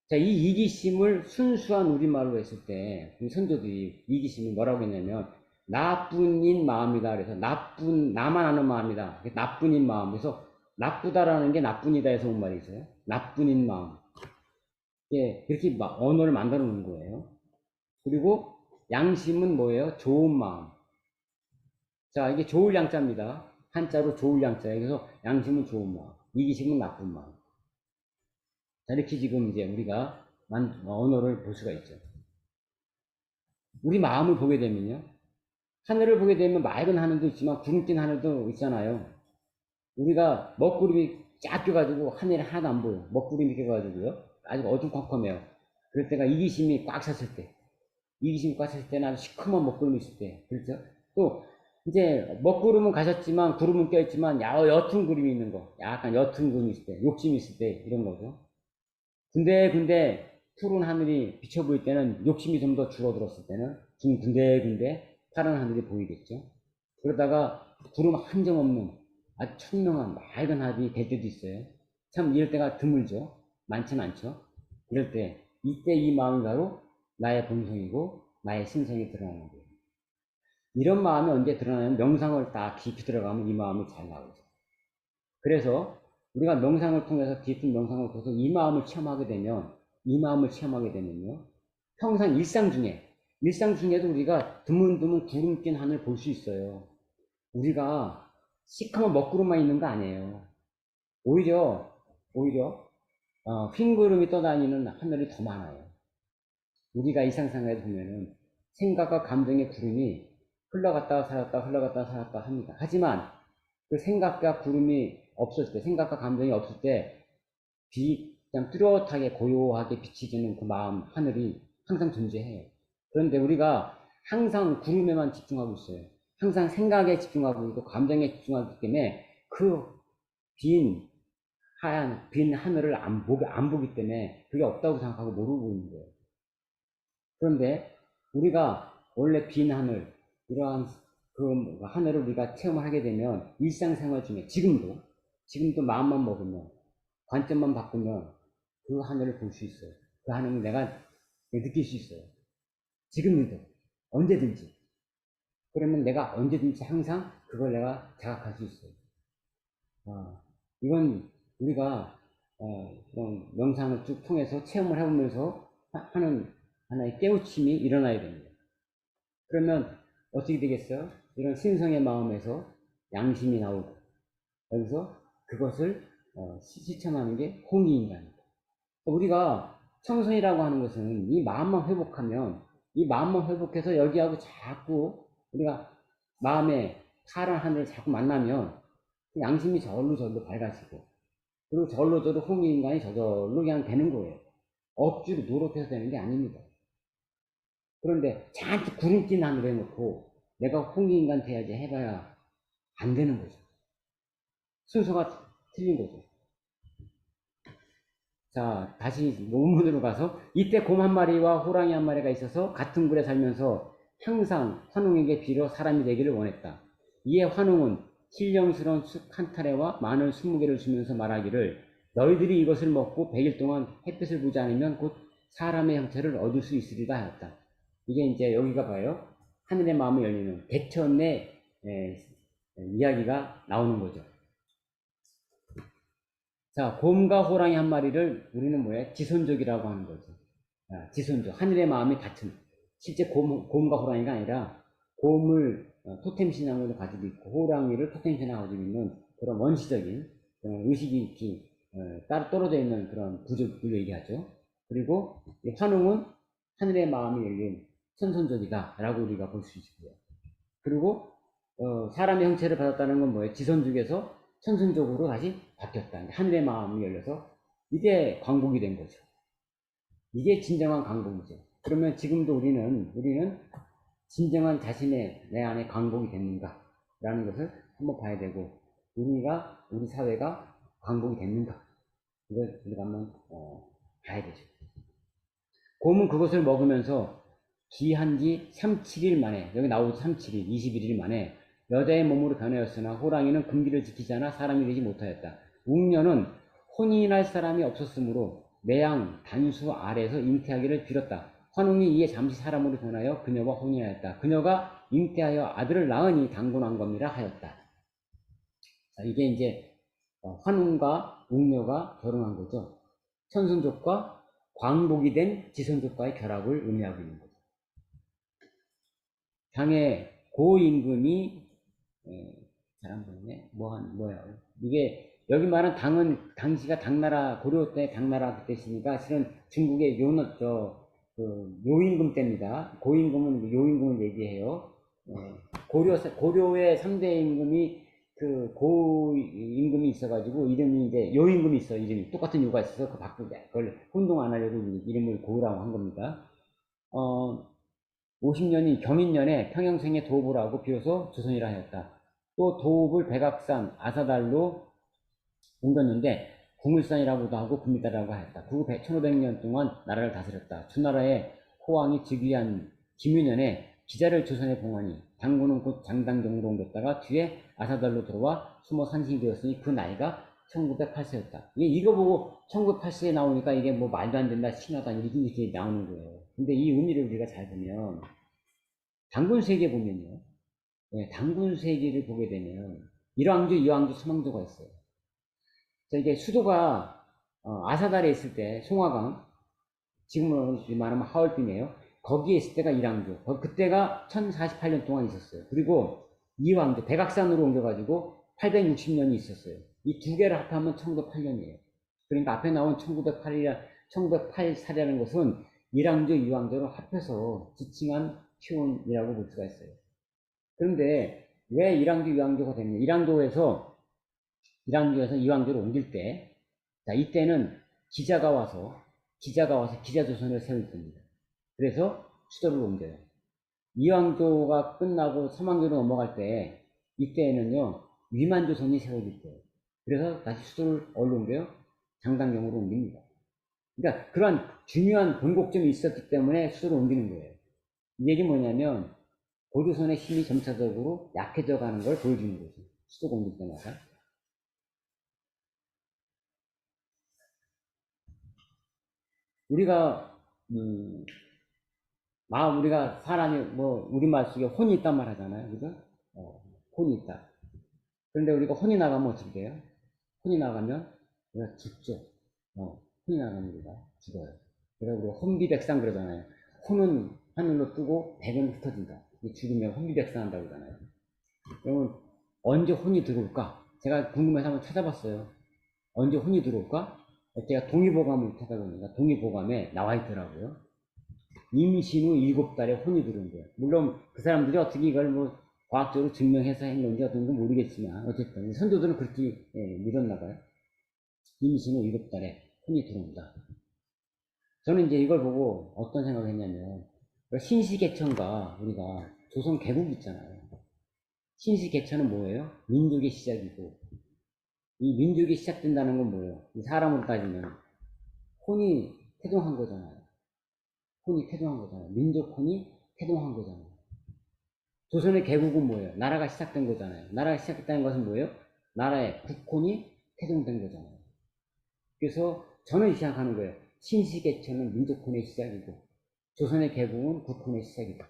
자, 이 이기심을 순수한 우리말로 했을 때, 우리 선조들이 이기심을 뭐라고 했냐면, 나뿐인 마음이다. 그래서 나만 아는 마음이다. 나뿐인 마음. 그래서 나쁘다라는 게 나뿐이다에서 온 말이 있어요. 나뿐인 마음. 예, 그렇게 언어를 만들어 놓은 거예요. 그리고 양심은 뭐예요? 좋은 마음. 자, 이게 좋을 양자입니다. 한자로 좋을 양자예요. 그래서 양심은 좋은 마음. 이기심은 나쁜 마음. 자, 이렇게 지금 이제 우리가 언어를 볼 수가 있죠. 우리 마음을 보게 되면요. 하늘을 보게 되면 맑은 하늘도 있지만 구름 낀 하늘도 있잖아요. 우리가 먹구름이 쫙 껴가지고 하늘이 하나도 안 보여. 먹구름이 껴가지고요. 아주 어두컴컴해요. 그럴 때가 이기심이 꽉 찼을 때. 이기심이 꽉 찼을 때는 아주 시커먼 먹구름이 있을 때. 그렇죠? 또 이제 먹구름은 가셨지만 구름은 껴있지만 옅은 구름이 있는 거. 약간 옅은 구름이 있을 때. 욕심이 있을 때 이런 거죠. 근데 푸른 하늘이 비쳐 보일 때는 욕심이 좀 더 줄어들었을 때는 군데군데 파란 하늘이 보이겠죠. 그러다가 구름 한 점 없는 아주 청명한 맑은 하늘이 될 때도 있어요. 참 이럴 때가 드물죠. 많진 않죠. 이럴 때 이때 이 마음이 바로 나의 본성이고 나의 신성이 드러나는 거예요. 이런 마음이 언제 드러나면 명상을 딱 깊이 들어가면 이 마음이 잘 나오죠. 그래서 우리가 명상을 통해서 깊은 명상을 통해서 이 마음을 체험하게 되면요. 평상 일상 중에도 우리가 드문드문 구름 낀 하늘 볼 수 있어요. 우리가 시커먼 먹구름만 있는 거 아니에요. 오히려 흰 구름이 떠다니는 하늘이 더 많아요. 우리가 일상생활에 보면은 생각과 감정의 구름이 흘러갔다가 살았다 합니다. 하지만 그 생각과 구름이 없을 때, 생각과 감정이 없을 때, 그냥 뚜렷하게 고요하게 비치지는 그 마음, 하늘이 항상 존재해요. 그런데 우리가 항상 구름에만 집중하고 있어요. 항상 생각에 집중하고 있고 감정에 집중하기 때문에 그 빈 하늘을 안 보기 때문에 그게 없다고 생각하고 모르고 있는 거예요. 그런데 우리가 원래 빈 하늘, 이러한 그 하늘을 우리가 체험을 하게 되면 일상생활 중에 지금도 마음만 먹으면, 관점만 바꾸면 그 하늘을 볼 수 있어요. 그 하늘을 내가 느낄 수 있어요. 지금도 언제든지. 그러면 내가 언제든지 항상 그걸 내가 자각할 수 있어요. 이건 우리가 그런 명상을 쭉 통해서 체험을 해보면서 하는 하나의 깨우침이 일어나야 됩니다. 그러면 어떻게 되겠어요? 이런 신성의 마음에서 양심이 나오고, 여기서 그것을 실천하는 게 홍익인간입니다. 우리가 청선이라고 하는 것은 이 마음만 회복하면, 이 마음만 회복해서 여기하고 자꾸 우리가 마음에 파란 하늘을 자꾸 만나면 양심이 저절로 밝아지고, 그리고 저절로 홍익인간이 저절로 그냥 되는 거예요. 억지로 노력해서 되는 게 아닙니다. 그런데 잔뜩 구름낀 하늘에 놓고 내가 홍익인간 돼야지 해봐야 안 되는 거죠. 순서가 틀린 거죠. 자, 다시 원문으로 가서, 이때 곰 한 마리와 호랑이 한 마리가 있어서 같은 굴에 살면서 항상 환웅에게 빌어 사람이 되기를 원했다. 이에 환웅은 신령스러운 쑥 한 타래와 마늘 20개를 주면서 말하기를, 너희들이 이것을 먹고 100일 동안 햇빛을 보지 않으면 곧 사람의 형체를 얻을 수 있으리라 하였다. 이게 이제 여기가 봐요. 하늘의 마음이 열리는 개천의 이야기가 나오는 거죠. 자, 곰과 호랑이 한 마리를 우리는 뭐예요? 지손족이라고 하는 거죠. 지손족. 하늘의 마음이 같은. 실제 곰과 호랑이가 아니라, 곰을 토템 신앙으로 가지고 있고 호랑이를 토템 신앙으로 가지고 있는 그런 원시적인 의식이 이렇게 따로 떨어져 있는 그런 부족을 얘기하죠. 그리고 환웅은 하늘의 마음이 열린 천손족이다 라고 우리가 볼 수 있고요. 그리고 사람의 형체를 받았다는 건 뭐예요? 지손족에서 천손족으로 다시 바뀌었다. 하늘의 마음이 열려서 이게 광복이 된 거죠. 이게 진정한 광복이죠. 그러면 지금도 우리는 진정한 자신의 내 안에 광복이 됐는가 라는 것을 한번 봐야 되고, 우리 사회가 광복이 됐는가, 이걸 우리가 한번 봐야 되죠. 곰은 그것을 먹으면서 기한 지 37일 만에, 여기 나오죠. 37일, 21일 만에 여자의 몸으로 변하였으나 호랑이는 금기를 지키지 않아 사람이 되지 못하였다. 웅녀는 혼인할 사람이 없었으므로 매양 단수 아래에서 잉태하기를 빌었다. 환웅이 이에 잠시 사람으로 변하여 그녀와 혼인하였다. 그녀가 잉태하여 아들을 낳으니 당군한 겁니다 하였다. 자, 이게 이제 환웅과 웅녀가 결혼한 거죠. 천손족과 광복이 된 지손족과의 결합을 의미하고 있는 거죠. 당의 고임금이 잘안 보이네. 뭐야? 이게 여기 말한 당은 당시가 당나라, 고려 때 당나라 그 뜻이니까 실은 중국의 요임금 때입니다. 고임금은 요임금을 얘기해요. 고려의 3대 임금이 그 고임금이 있어가지고 이름이 이제 요임금이 있어. 이름이 똑같은 이유가 있어서 그 바꾸게, 그걸 혼동 안 하려고 이름을 고라고 한 겁니다. 50년이 경인년에 평양생에 도읍을 하고 비로소 조선이라 하였다. 또 도읍을 백악산 아사달로 옮겼는데 구물산이라고도 하고 구미다라고 하였다. 그 1500년 동안 나라를 다스렸다. 주나라의 호왕이 즉위한 김유년에 기자를 조선에 봉하니 당군은 곧 장당경으로 옮겼다가 뒤에 아사달로 들어와 숨어 산신이 되었으니 그 나이가 1908세였다. 이거 보고 1908세에 나오니까 이게 뭐 말도 안 된다, 신화다, 이렇게 나오는 거예요. 근데 이 의미를 우리가 잘 보면, 당군세계 보면요. 당군세계를 보게 되면 1왕조, 2왕조, 3왕조가 있어요. 자, 이게 수도가 아사달에 있을 때 송화강, 지금으로 말하면 하얼빈이에요. 거기에 있을 때가 1왕조. 그때가 1048년 동안 있었어요. 그리고 2왕조, 백악산으로 옮겨가지고 860년이 있었어요. 이 두 개를 합하면 1908년이에요. 그러니까 앞에 나온 1908살이라는 것은 1왕조, 2왕조를 합해서 지칭한 표현이라고 볼 수가 있어요. 그런데 왜 1왕조, 2왕조가 됐냐? 1왕조에서 2왕조로 옮길 때, 자, 이때는 기자가 와서 기자조선을 세울 겁니다. 그래서 수도를 옮겨요. 이왕조가 끝나고 삼왕조로 넘어갈 때 이때에는요 위만조선이 세워질 거예요. 그래서 다시 수도를 어디로 옮겨요? 장당경으로 옮깁니다. 그러니까 그런 중요한 변곡점이 있었기 때문에 수도를 옮기는 거예요. 이 얘기 뭐냐면 고조선의 힘이 점차적으로 약해져 가는 걸 보여주는 거죠. 수도가 옮길 때마다. 우리가 우리가 사람이 뭐 우리말 속에 혼이 있단 말 하잖아요. 그죠? 혼이 있다. 그런데 우리가 혼이 나가면 어떻게 돼요? 혼이 나가면 우리가 죽죠. 혼이 나가면 우리가 죽어요. 그래서 우리가 혼비백산 그러잖아요. 혼은 하늘로 뜨고 백은 흩어진다. 죽으면 혼비백산한다고 그러잖아요. 그러면 언제 혼이 들어올까? 제가 궁금해서 한번 찾아봤어요. 언제 혼이 들어올까? 제가 동의보감을 찾아보니까 동의보감에 나와 있더라고요. 임신 후 7달에 혼이 들어온 거예요. 물론 그 사람들이 어떻게 이걸 뭐 과학적으로 증명해서 한 건지 어떤지 모르겠지만 어쨌든 선조들은 그렇게 믿었나 봐요. 임신 후 7달에 혼이 들어온다. 저는 이제 이걸 보고 어떤 생각을 했냐면 신시개천과 우리가 조선 개국 있잖아요. 신시개천은 뭐예요? 민족의 시작이고 이 민족이 시작된다는 건 뭐예요? 이 사람으로 따지면 혼이 태동한 거잖아요. 혼이 태동한 거잖아요. 민족혼이 태동한 거잖아요. 조선의 개국은 뭐예요? 나라가 시작된 거잖아요. 나라가 시작됐다는 것은 뭐예요? 나라의 국혼이 태동된 거잖아요. 그래서 저는 생각하는 거예요. 신시개천은 민족혼의 시작이고 조선의 개국은 국혼의 시작이다.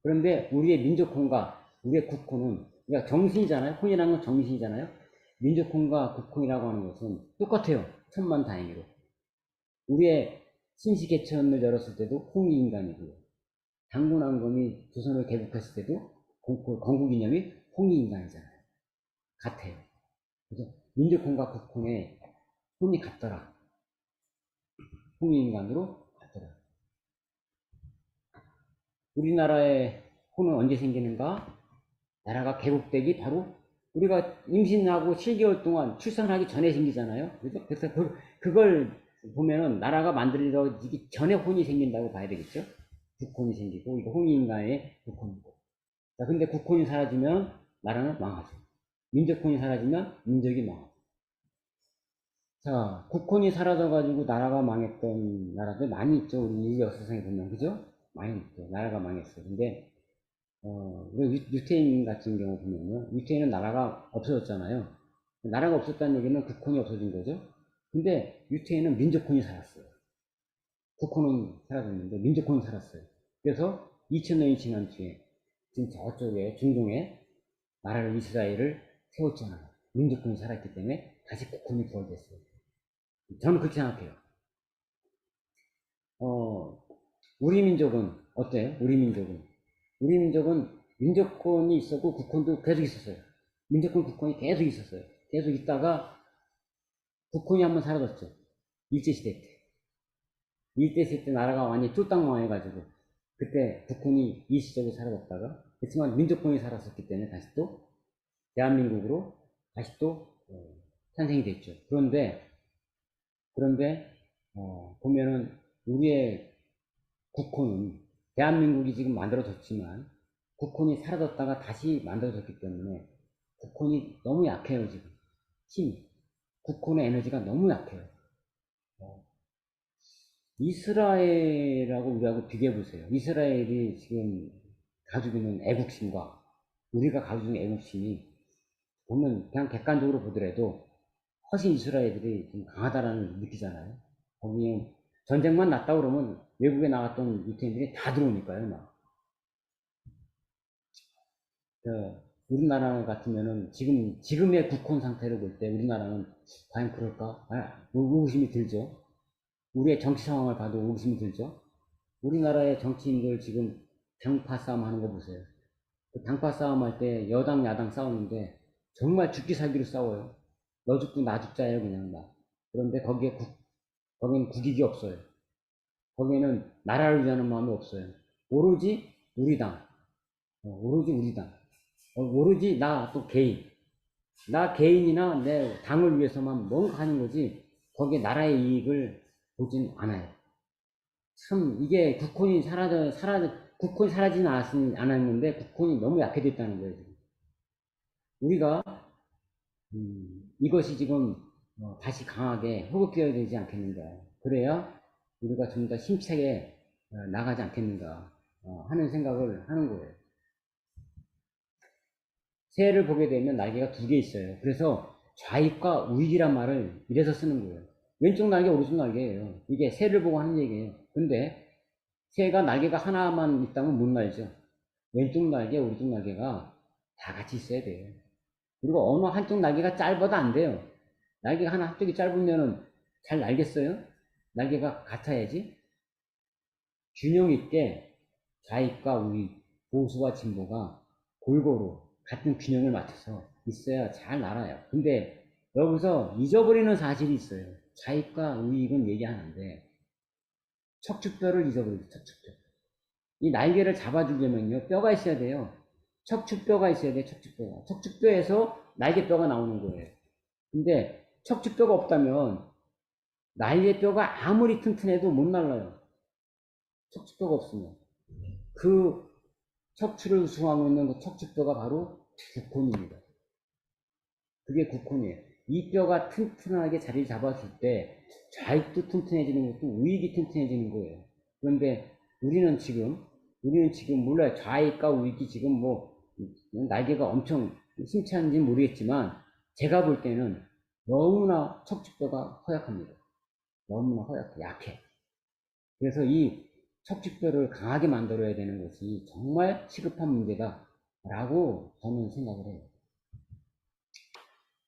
그런데 우리의 민족혼과 우리의 국혼은 그러니까 정신이잖아요. 혼이라는 건 정신이잖아요. 민족혼과 국혼이라고 하는 것은 똑같아요. 천만다행으로. 우리의 신시개천을 열었을 때도 홍익인간이고요. 당군왕검이 조선을 개국했을 때도 건국이념이 홍익인간이잖아요. 같아요. 그래서 민족혼과 국혼의 혼이 같더라. 홍익인간으로 같더라. 우리나라의 혼은 언제 생기는가? 나라가 개국되기 바로 우리가 임신하고 7개월 동안 출산하기 전에 생기잖아요. 그래서 그걸 보면은 나라가 만들어지기 전에 혼이 생긴다고 봐야 되겠죠. 국혼이 생기고 이거 홍익인간의 국혼이고. 자, 근데 국혼이 사라지면 나라는 망하죠. 민족혼이 사라지면 민족이 망하죠. 자, 국혼이 사라져가지고 나라가 망했던 나라들 많이 있죠. 우리 인류 역사상에 보면 그죠? 많이 있죠. 나라가 망했어요. 근데 유태인 같은 경우 보면요. 유태인은 나라가 없어졌잖아요. 나라가 없었다는 얘기는 국혼이 없어진 거죠. 근데 유태인은 민족혼이 살았어요. 국혼은 사라졌는데 민족혼이 살았어요. 그래서 2000년이 지난 뒤에 지금 저쪽에 중동에 나라를 이스라엘을 세웠잖아요. 민족혼이 살았기 때문에 다시 국혼이 부활됐어요. 저는 그렇게 생각해요. 우리 민족은 어때요? 우리 민족은 민족혼이 있었고 국혼도 계속 있었어요. 민족혼 국혼이 계속 있었어요. 계속 있다가 국혼이 한번 사라졌죠. 일제시대 때. 일제시대 때 나라가 완전히 쫄딱 망해가지고 그때 국혼이 일시적으로 사라졌다가 그렇지만 민족혼이 살았었기 때문에 다시 또 대한민국으로 다시 또 탄생이 됐죠. 그런데 보면은 우리의 국혼은 대한민국이 지금 만들어졌지만 국혼이 사라졌다가 다시 만들어졌기 때문에 국혼이 너무 약해요. 지금 힘이 국혼의 에너지가 너무 약해요. 이스라엘하고 우리하고 비교해 보세요. 이스라엘이 지금 가지고 있는 애국심과 우리가 가지고 있는 애국심이 보면 그냥 객관적으로 보더라도 훨씬 이스라엘들이 좀 강하다라는 걸 느끼잖아요. 거기에 전쟁만 났다 그러면 외국에 나갔던 유태인들이 다 들어오니까요. 막. 우리나라 같으면은 지금의 국혼 상태를 볼 때 우리나라는 과연 그럴까? 의구심이 들죠. 우리의 정치 상황을 봐도 의구심이 들죠. 우리나라의 정치인들 지금 당파 싸움 하는 거 보세요. 그 당파 싸움 할 때 여당 야당 싸우는데 정말 죽기 살기로 싸워요. 너 죽고 나 죽자예요 그냥 막. 그런데 거기는 국익이 없어요. 거기에는 나라를 위하는 마음이 없어요. 오로지 우리 당, 오로지 우리 당, 오로지 나 또 개인, 나 개인이나 내 당을 위해서만 뭔가 하는 거지 거기에 나라의 이익을 보진 않아요. 참 이게 국혼이 국혼이 사라지진 않았는데 국혼이 너무 약해졌다는 거예요. 지금. 우리가 이것이 지금 다시 강하게 회복되어야 되지 않겠는가. 그래야 우리가 좀 더 힘차게 나가지 않겠는가 하는 생각을 하는 거예요. 새를 보게 되면 날개가 두 개 있어요. 그래서 좌익과 우익이란 말을 이래서 쓰는 거예요. 왼쪽 날개, 오른쪽 날개예요. 이게 새를 보고 하는 얘기예요. 근데 새가 날개가 하나만 있다면 못 날죠. 왼쪽 날개, 오른쪽 날개가 다 같이 있어야 돼요. 그리고 어느 한쪽 날개가 짧아도 안 돼요. 날개가 한쪽이 짧으면은 잘 날겠어요? 날개가 같아야지. 균형 있게 좌익과 우익, 보수와 진보가 골고루 같은 균형을 맞춰서 있어야 잘 날아요. 근데 여기서 잊어버리는 사실이 있어요. 좌익과 우익은 얘기하는데 척추뼈를 잊어버리죠. 척추뼈. 이 날개를 잡아주려면요, 뼈가 있어야 돼요. 척추뼈가 있어야 돼요. 척추뼈가. 척추뼈에서 날개뼈가 나오는 거예요. 근데 척추뼈가 없다면 날개뼈가 아무리 튼튼해도 못 날라요. 척추뼈가 없으면. 그 척추를 수호하고 있는 그 척추뼈가 바로 국혼입니다. 그게 국혼이에요. 이 뼈가 튼튼하게 자리를 잡았을 때 좌익도 튼튼해지는 것도 우익이 튼튼해지는 거예요. 그런데 우리는 지금 몰라요. 좌익과 우익이 지금 날개가 엄청 힘찬지 모르겠지만 제가 볼 때는 너무나 척추뼈가 허약합니다. 너무나 약해. 그래서 이 척추뼈를 강하게 만들어야 되는 것이 정말 시급한 문제다라고 저는 생각을 해요.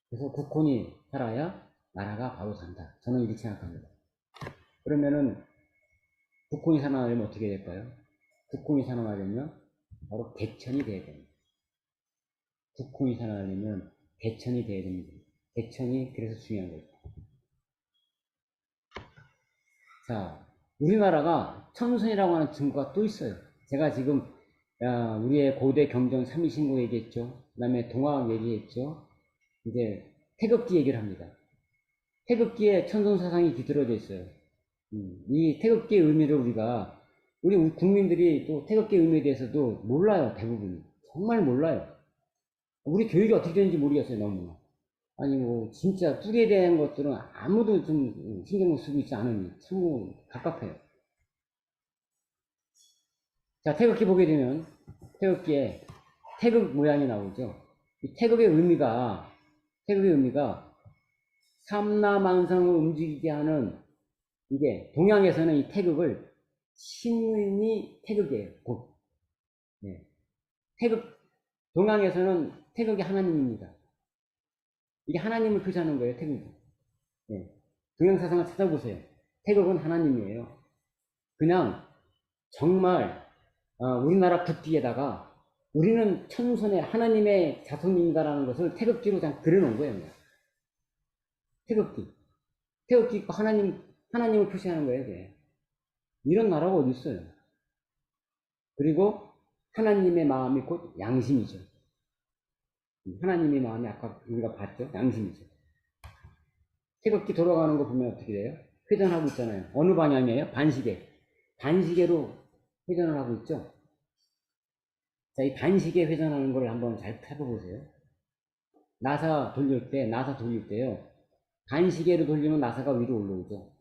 그래서 국혼이 살아야 나라가 바로 산다. 저는 이렇게 생각합니다. 그러면은 국혼이 살아나려면 어떻게 될까요? 국혼이 살아나려면 바로 대천이 돼야 됩니다. 국혼이 살아나려면 대천이 돼야 됩니다. 대천이 그래서 중요한 거죠. 자, 우리나라가 천선이라고 하는 증거가 또 있어요. 제가 지금 우리의 고대 경전 삼위신고 얘기했죠. 그 다음에 동화학 얘기했죠. 이제 태극기 얘기를 합니다. 태극기에 천선사상이 깃들어져 있어요. 이 태극기의 의미를 우리 국민들이 또 태극기의 의미에 대해서도 몰라요. 대부분 정말 몰라요. 우리 교육이 어떻게 되는지 모르겠어요. 너무. 아니 진짜 뿌리에 대한 것들은 아무도 좀 신경을 쓰고 있지 않으니 참 갑갑해요. 자, 태극기 보게 되면 태극기에 태극 모양이 나오죠. 이 태극의 의미가 삼라만상을 움직이게 하는, 이게 동양에서는 이 태극을 신이 태극이에요. 네. 동양에서는 태극이 하나님입니다. 이게 하나님을 표시하는 거예요. 태극이. 네. 동양 사상을 찾아보세요. 태극은 하나님이에요. 그냥 정말 우리나라 국기에다가 우리는 천선의 하나님의 자손입니다라는 것을 태극기로 그냥 그려놓은 거예요. 그냥. 태극기 하나님을 표시하는 거예요. 그게. 이런 나라가 어디 있어요? 그리고 하나님의 마음이 곧 양심이죠. 하나님의 마음이 아까 우리가 봤죠? 양심이죠. 태극기 돌아가는 거 보면 어떻게 돼요? 회전하고 있잖아요. 어느 방향이에요? 반시계로 회전을 하고 있죠? 자, 이 반시계 회전하는 걸 한번 잘 타보세요. 나사 돌릴 때요. 반시계로 돌리면 나사가 위로 올라오죠.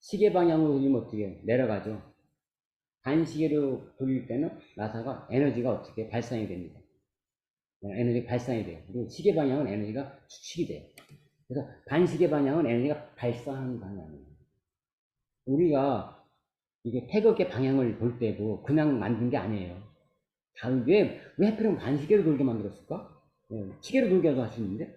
시계 방향으로 돌리면 어떻게 해요? 내려가죠. 반시계로 돌릴 때는 나사가 에너지가 어떻게 발산이 됩니다. 에너지가 발산이 돼요. 그리고 시계 방향은 에너지가 추측이 돼요. 그래서 반시계 방향은 에너지가 발산하는 방향이에요. 우리가 이게 태극의 방향을 볼 때도 그냥 만든 게 아니에요. 왜 하필이면 반시계로 돌게 만들었을까? 시계로 돌게도 할 수 있는데?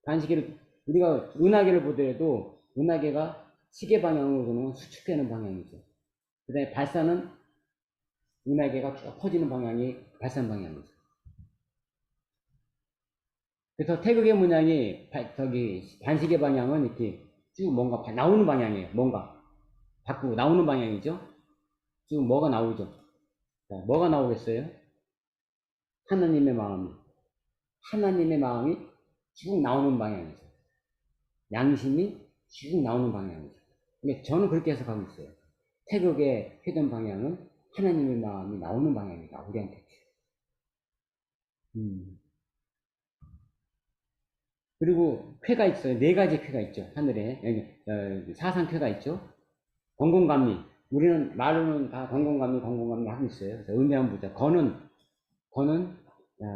반시계로, 우리가 은하계를 보더라도 은하계가 시계 방향으로 도는 수축되는 방향이죠. 그 다음에 발산은 은하계가 쭉 퍼지는 방향이 발산 방향이죠. 그래서 태극의 문양이 반시계 방향은 이렇게 쭉 뭔가 나오는 방향이에요. 뭔가 밖으로 나오는 방향이죠. 쭉 뭐가 나오죠. 자, 뭐가 나오겠어요? 하나님의 마음이 쭉 나오는 방향이죠. 양심이 쭉 나오는 방향이죠. 근데 저는 그렇게 해석하고 있어요. 태극의 회전 방향은 하나님의 마음이 나오는 방향입니다. 우리한테. 그리고 쾌가 있어요. 네 가지 쾌가 있죠. 하늘에. 사상쾌가 있죠. 건공감리. 우리는 말로는 다 건공감리 하고 있어요. 그래서 의미 한번 보자. 건은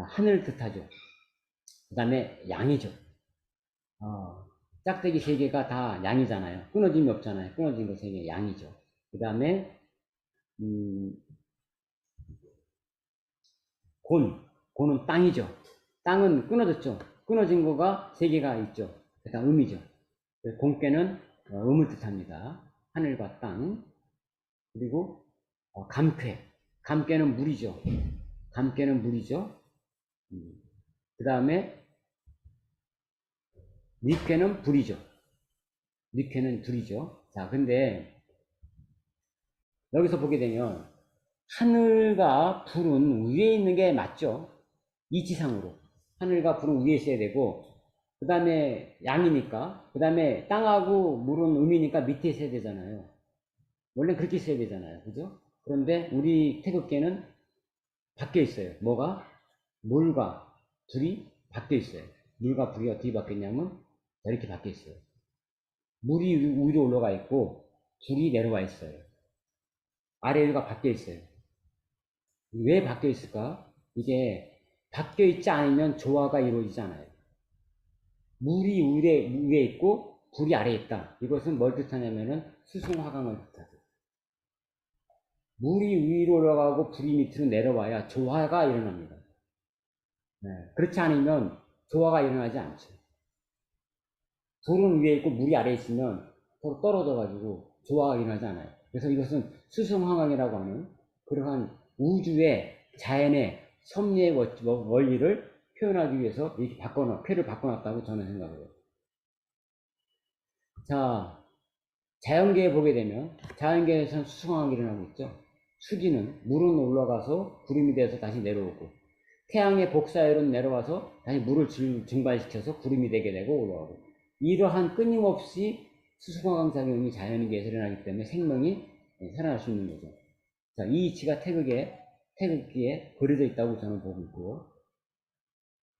하늘 뜻하죠. 그 다음에 양이죠. 짝대기 세 개가 다 양이잖아요. 끊어짐이 없잖아요. 끊어진 거 세 개 양이죠. 그 다음에 곤은 땅이죠. 땅은 끊어졌죠. 끊어진 거가 세 개가 있죠. 그 다음 음이죠. 공께는 음을 뜻합니다. 하늘과 땅. 그리고 감쾌는 물이죠. 그 다음에 니쾌는 불이죠. 자, 근데 여기서 보게 되면 하늘과 불은 위에 있는 게 맞죠. 이치상으로 하늘과 불은 위에 있어야 되고, 그 다음에 양이니까, 그 다음에 땅하고 물은 음이니까 밑에 있어야 되잖아요. 원래 그렇게 있어야 되잖아요. 그죠? 그런데 우리 태극계는 바뀌어 있어요. 뭐가? 물과 불이 바뀌어 있어요. 물과 불이 어떻게 바뀌었냐면 이렇게 바뀌어 있어요. 물이 위로 올라가 있고 불이 내려와 있어요. 아래 위가 바뀌어 있어요. 왜 바뀌어 있을까? 이게 바뀌어 있지 않으면 조화가 이루어지잖아요. 물이 위에 있고 불이 아래에 있다. 이것은 뭘 뜻하냐면은 수승화강을 뜻하죠. 물이 위로 올라가고 불이 밑으로 내려와야 조화가 일어납니다. 그렇지 않으면 조화가 일어나지 않죠. 불은 위에 있고 물이 아래에 있으면 서로 떨어져가지고 조화가 일어나지 않아요. 그래서 이것은 수승화강이라고 하는 그러한 우주의 자연의 섭리의 원리를 표현하기 위해서 이렇게 표를 바꿔놨다고 저는 생각해요. 자, 자연계에 보게 되면 자연계에서는 수승화강이 일어나고 있죠. 수기는 물은 올라가서 구름이 돼서 다시 내려오고, 태양의 복사열은 내려와서 다시 물을 증발시켜서 구름이 되게 되고 올라가고, 이러한 끊임없이 수승화강 작용이 자연계에서 일어나기 때문에 생명이 살아날 수 있는 거죠. 자, 이 이치가 태극기에 그려져 있다고 저는 보고 있고요.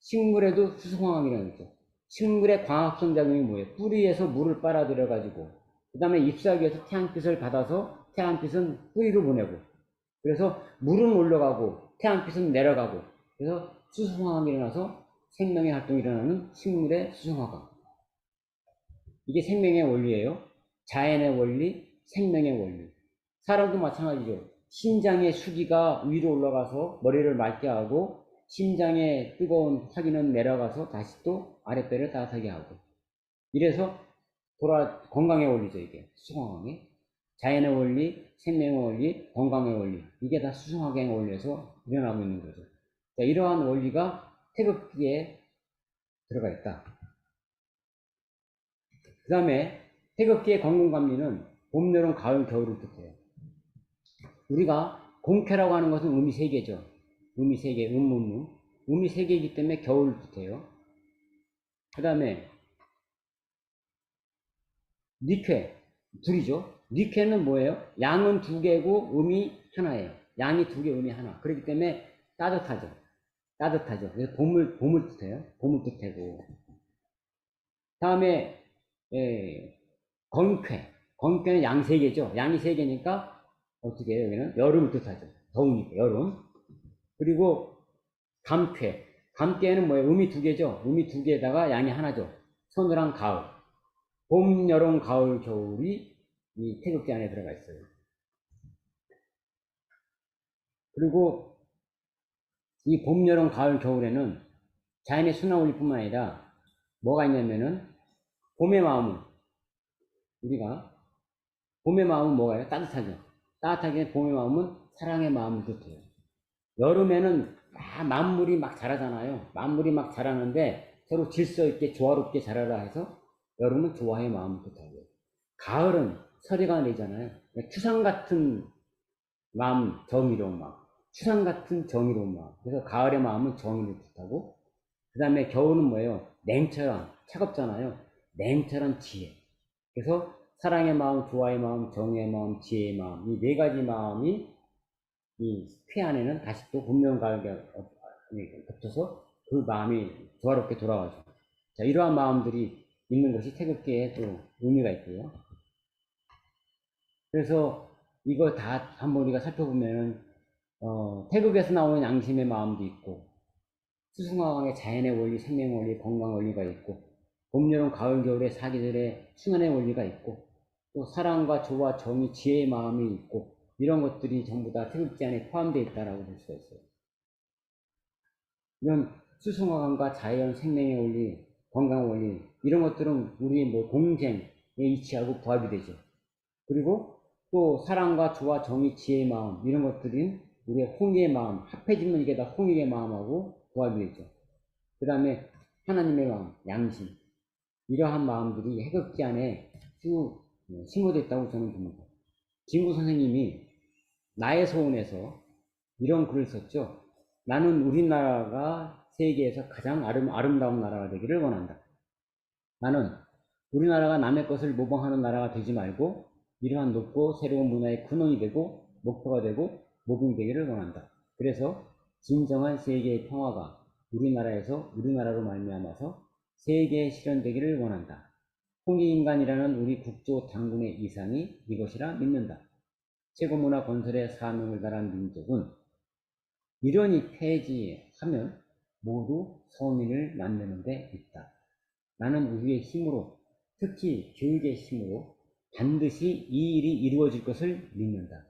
식물에도 수승화강이라는 거죠. 식물의 광합성 작용이 뭐예요? 뿌리에서 물을 빨아들여 가지고, 그 다음에 잎사귀에서 태양빛을 받아서 태양빛은 뿌리로 보내고, 그래서 물은 올라가고 태양빛은 내려가고, 그래서 수승화강이 일어나서 생명의 활동이 일어나는 식물의 수승화강. 이게 생명의 원리예요. 자연의 원리, 생명의 원리. 사람도 마찬가지죠. 심장의 수기가 위로 올라가서 머리를 맑게 하고, 심장의 뜨거운 화기는 내려가서 다시 또 아랫배를 따뜻하게 하고, 이래서 건강의 원리죠. 이게 수승화강이. 자연의 원리, 생명의 원리, 건강의 원리, 이게 다 수승화강의 원리에서 일어나고 있는 거죠. 자, 이러한 원리가 태극기에 들어가 있다. 그 다음에 태극기의 건강감리는 봄, 여름, 가을, 겨울을 뜻해요. 우리가 공쾌라고 하는 것은 음이 세 개죠. 음이 세 개, 음이 세 개이기 때문에 겨울을 뜻해요. 그 다음에 니쾌, 둘이죠. 니쾌는 뭐예요? 양은 두 개고 음이 하나예요. 양이 두 개, 음이 하나. 그렇기 때문에 따뜻하죠. 그래서 봄을 뜻해요. 봄을 뜻하고. 다음에 건쾌는 양 세 개죠. 양이 세 개니까 어떻게 해요? 여기는 여름을 뜻하죠. 더우니까 여름. 그리고 감쾌는 뭐예요? 음이 두 개죠. 음이 두 개에다가 양이 하나죠. 서늘한 가을. 봄, 여름, 가을, 겨울이 이 태극기 안에 들어가 있어요. 그리고 이 봄, 여름, 가을, 겨울에는 자연의 순환 원리뿐만 아니라 뭐가 있냐면은 봄의 마음은 뭐가요? 따뜻하죠. 따뜻하게 봄의 마음은 사랑의 마음을 뜻해요. 여름에는 만물이 막 자라잖아요. 만물이 막 자라는데 서로 질서 있게 조화롭게 자라라 해서 여름은 조화의 마음을 뜻하고요. 가을은 서리가 내잖아요. 추상 같은 마음, 정의로운 마음. 추상 같은 정의로운 마음. 그래서 가을의 마음은 정의를 뜻하고, 그 다음에 겨울은 뭐예요? 냉철한, 차갑잖아요. 냉철한 지혜. 그래서 사랑의 마음, 조화의 마음, 정의의 마음, 지혜의 마음, 이 네 가지 마음이 이 쾌 안에는 다시 또 분명 가을가 겹쳐서 그 마음이 조화롭게 돌아와죠. 자, 이러한 마음들이 있는 것이 태극기에 또 의미가 있고요. 그래서 이걸 다 한번 우리가 살펴보면 태극에서 나오는 양심의 마음도 있고, 수승화강의 자연의 원리, 생명 원리, 건강 원리가 있고, 봄, 여름, 가을, 겨울의 사계절의 순환의 원리가 있고, 또 사랑과 조와 정의, 지혜의 마음이 있고, 이런 것들이 전부 다 태극기 안에 포함되어 있다고 볼 수가 있어요. 이런 수승화강과 자연, 생명의 원리, 건강 원리, 이런 것들은 우리의 뭐 공생의 이치하고 부합이 되죠. 그리고 또 사랑과 조와 정의, 지혜의 마음, 이런 것들은 우리의 홍의의 마음, 합해지면 이게 다 홍의의 마음하고 부합이 되죠. 그 다음에 하나님의 마음, 양심, 이러한 마음들이 태극기 안에 쭉 심어져 있다고 저는 봅니다. 김구 선생님이 나의 소원에서 이런 글을 썼죠. 나는 우리나라가 세계에서 가장 아름다운 나라가 되기를 원한다. 나는 우리나라가 남의 것을 모방하는 나라가 되지 말고 이러한 높고 새로운 문화의 근원이 되고 목표가 되고 모범이 되기를 원한다. 그래서 진정한 세계의 평화가 우리나라에서 우리나라로 말미암아서 세계에 실현되기를 원한다. 홍익인간이라는 우리 국조 당군의 이상이 이것이라 믿는다. 최고문화 건설의 사명을 다한 민족은 이러니 폐지하면 모두 서민을 만드는 데 있다. 나는 우리의 힘으로, 특히 교육의 힘으로 반드시 이 일이 이루어질 것을 믿는다.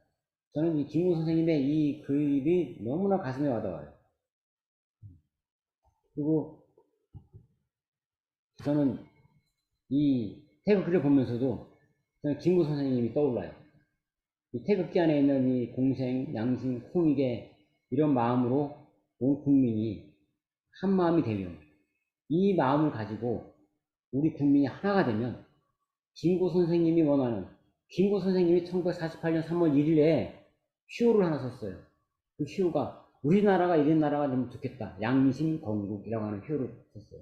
저는 이 김구 선생님의 이 글이 너무나 가슴에 와닿아요. 그리고 저는 이 태극기를 보면서도 저는 김구 선생님이 떠올라요. 이 태극기 안에 있는 이 공생, 양심, 홍익의 이런 마음으로 온 국민이 한 마음이 되면, 이 마음을 가지고 우리 국민이 하나가 되면 김구 선생님이 원하는, 김구 선생님이 1948년 3월 1일에 휴호를 하나 썼어요. 그 휴호가 우리나라가 이런 나라가 되면 좋겠다. 양심 건국이라고 하는 휴호를 썼어요.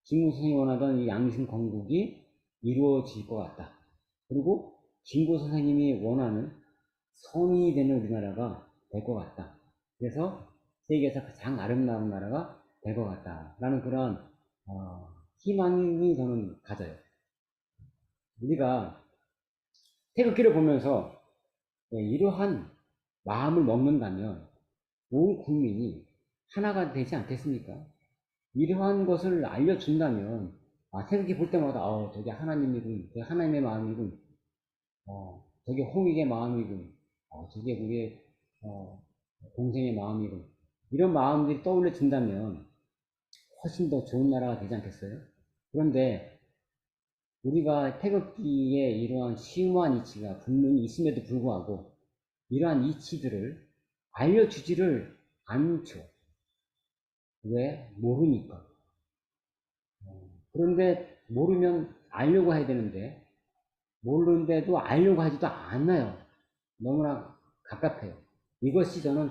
김구 선생님이 원하던 이 양심 건국이 이루어질 것 같다. 그리고 김구 선생님이 원하는 성인이 되는 우리나라가 될 것 같다. 그래서 세계에서 가장 아름다운 나라가 될 것 같다. 라는 그런 희망이 저는 가져요. 우리가 태극기를 보면서 이러한 마음을 먹는다면 온 국민이 하나가 되지 않겠습니까? 이러한 것을 알려준다면 태극기 볼 때마다 저게 하나님이군, 저게 하나님의 마음이군, 저게 홍익의 마음이군, 저게 우리의 동생의 마음이군, 이런 마음들이 떠올려진다면 훨씬 더 좋은 나라가 되지 않겠어요? 그런데 우리가 태극기에 이러한 심오한 이치가 분명히 있음에도 불구하고 이러한 이치들을 알려주지를 않죠. 왜? 모르니까. 그런데 모르면 알려고 해야 되는데 모르는데도 알려고 하지도 않아요. 너무나 갑갑해요. 이것이 저는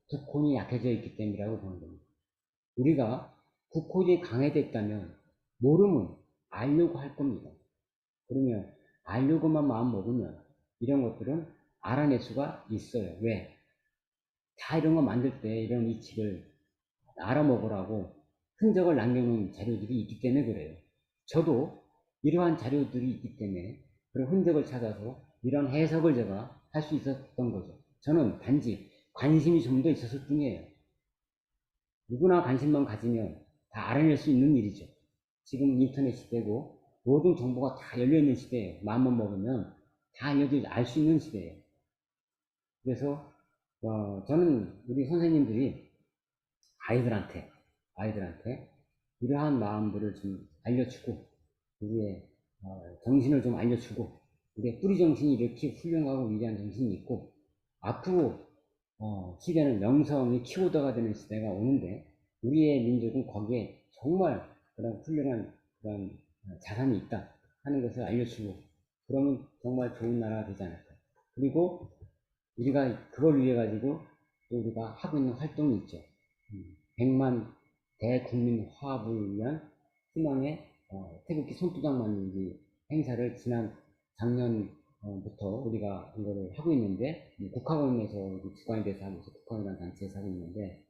국혼이 약해져 있기 때문이라고 보는 겁니다. 우리가 국혼이 강해져 있다면 모르면 알려고 할 겁니다. 그러면 알려고만 마음 먹으면 이런 것들은 알아낼 수가 있어요. 왜? 다 이런 거 만들 때 이런 이치를 알아먹으라고 흔적을 남겨놓은 자료들이 있기 때문에 그래요. 저도 이러한 자료들이 있기 때문에 그런 흔적을 찾아서 이런 해석을 제가 할 수 있었던 거죠. 저는 단지 관심이 좀 더 있었을 뿐이에요. 누구나 관심만 가지면 다 알아낼 수 있는 일이죠. 지금 인터넷 시대고 모든 정보가 다 열려있는 시대예요. 마음만 먹으면 다 알 수 있는 시대예요. 그래서 저는 우리 선생님들이 아이들한테 이러한 마음들을 좀 알려주고 우리의 정신을 좀 알려주고 우리의 뿌리 정신이 이렇게 훌륭하고 위대한 정신이 있고 앞으로 시대는 명성이 키워드가 되는 시대가 오는데 우리의 민족은 거기에 정말 그런 훌륭한 그런 자산이 있다 하는 것을 알려주고 그러면 정말 좋은 나라가 되지 않을까. 그리고 우리가 그걸 위해 가지고 또 우리가 하고 있는 활동이 있죠. 100만 대국민 화합을 위한 희망의 태극기 손두장 만들기 행사를 지난 작년 부터 우리가 이거를 하고 있는데, 국학원에서 주관에 대해서 하면서 국학원이라는 단체에서 하고 있는데,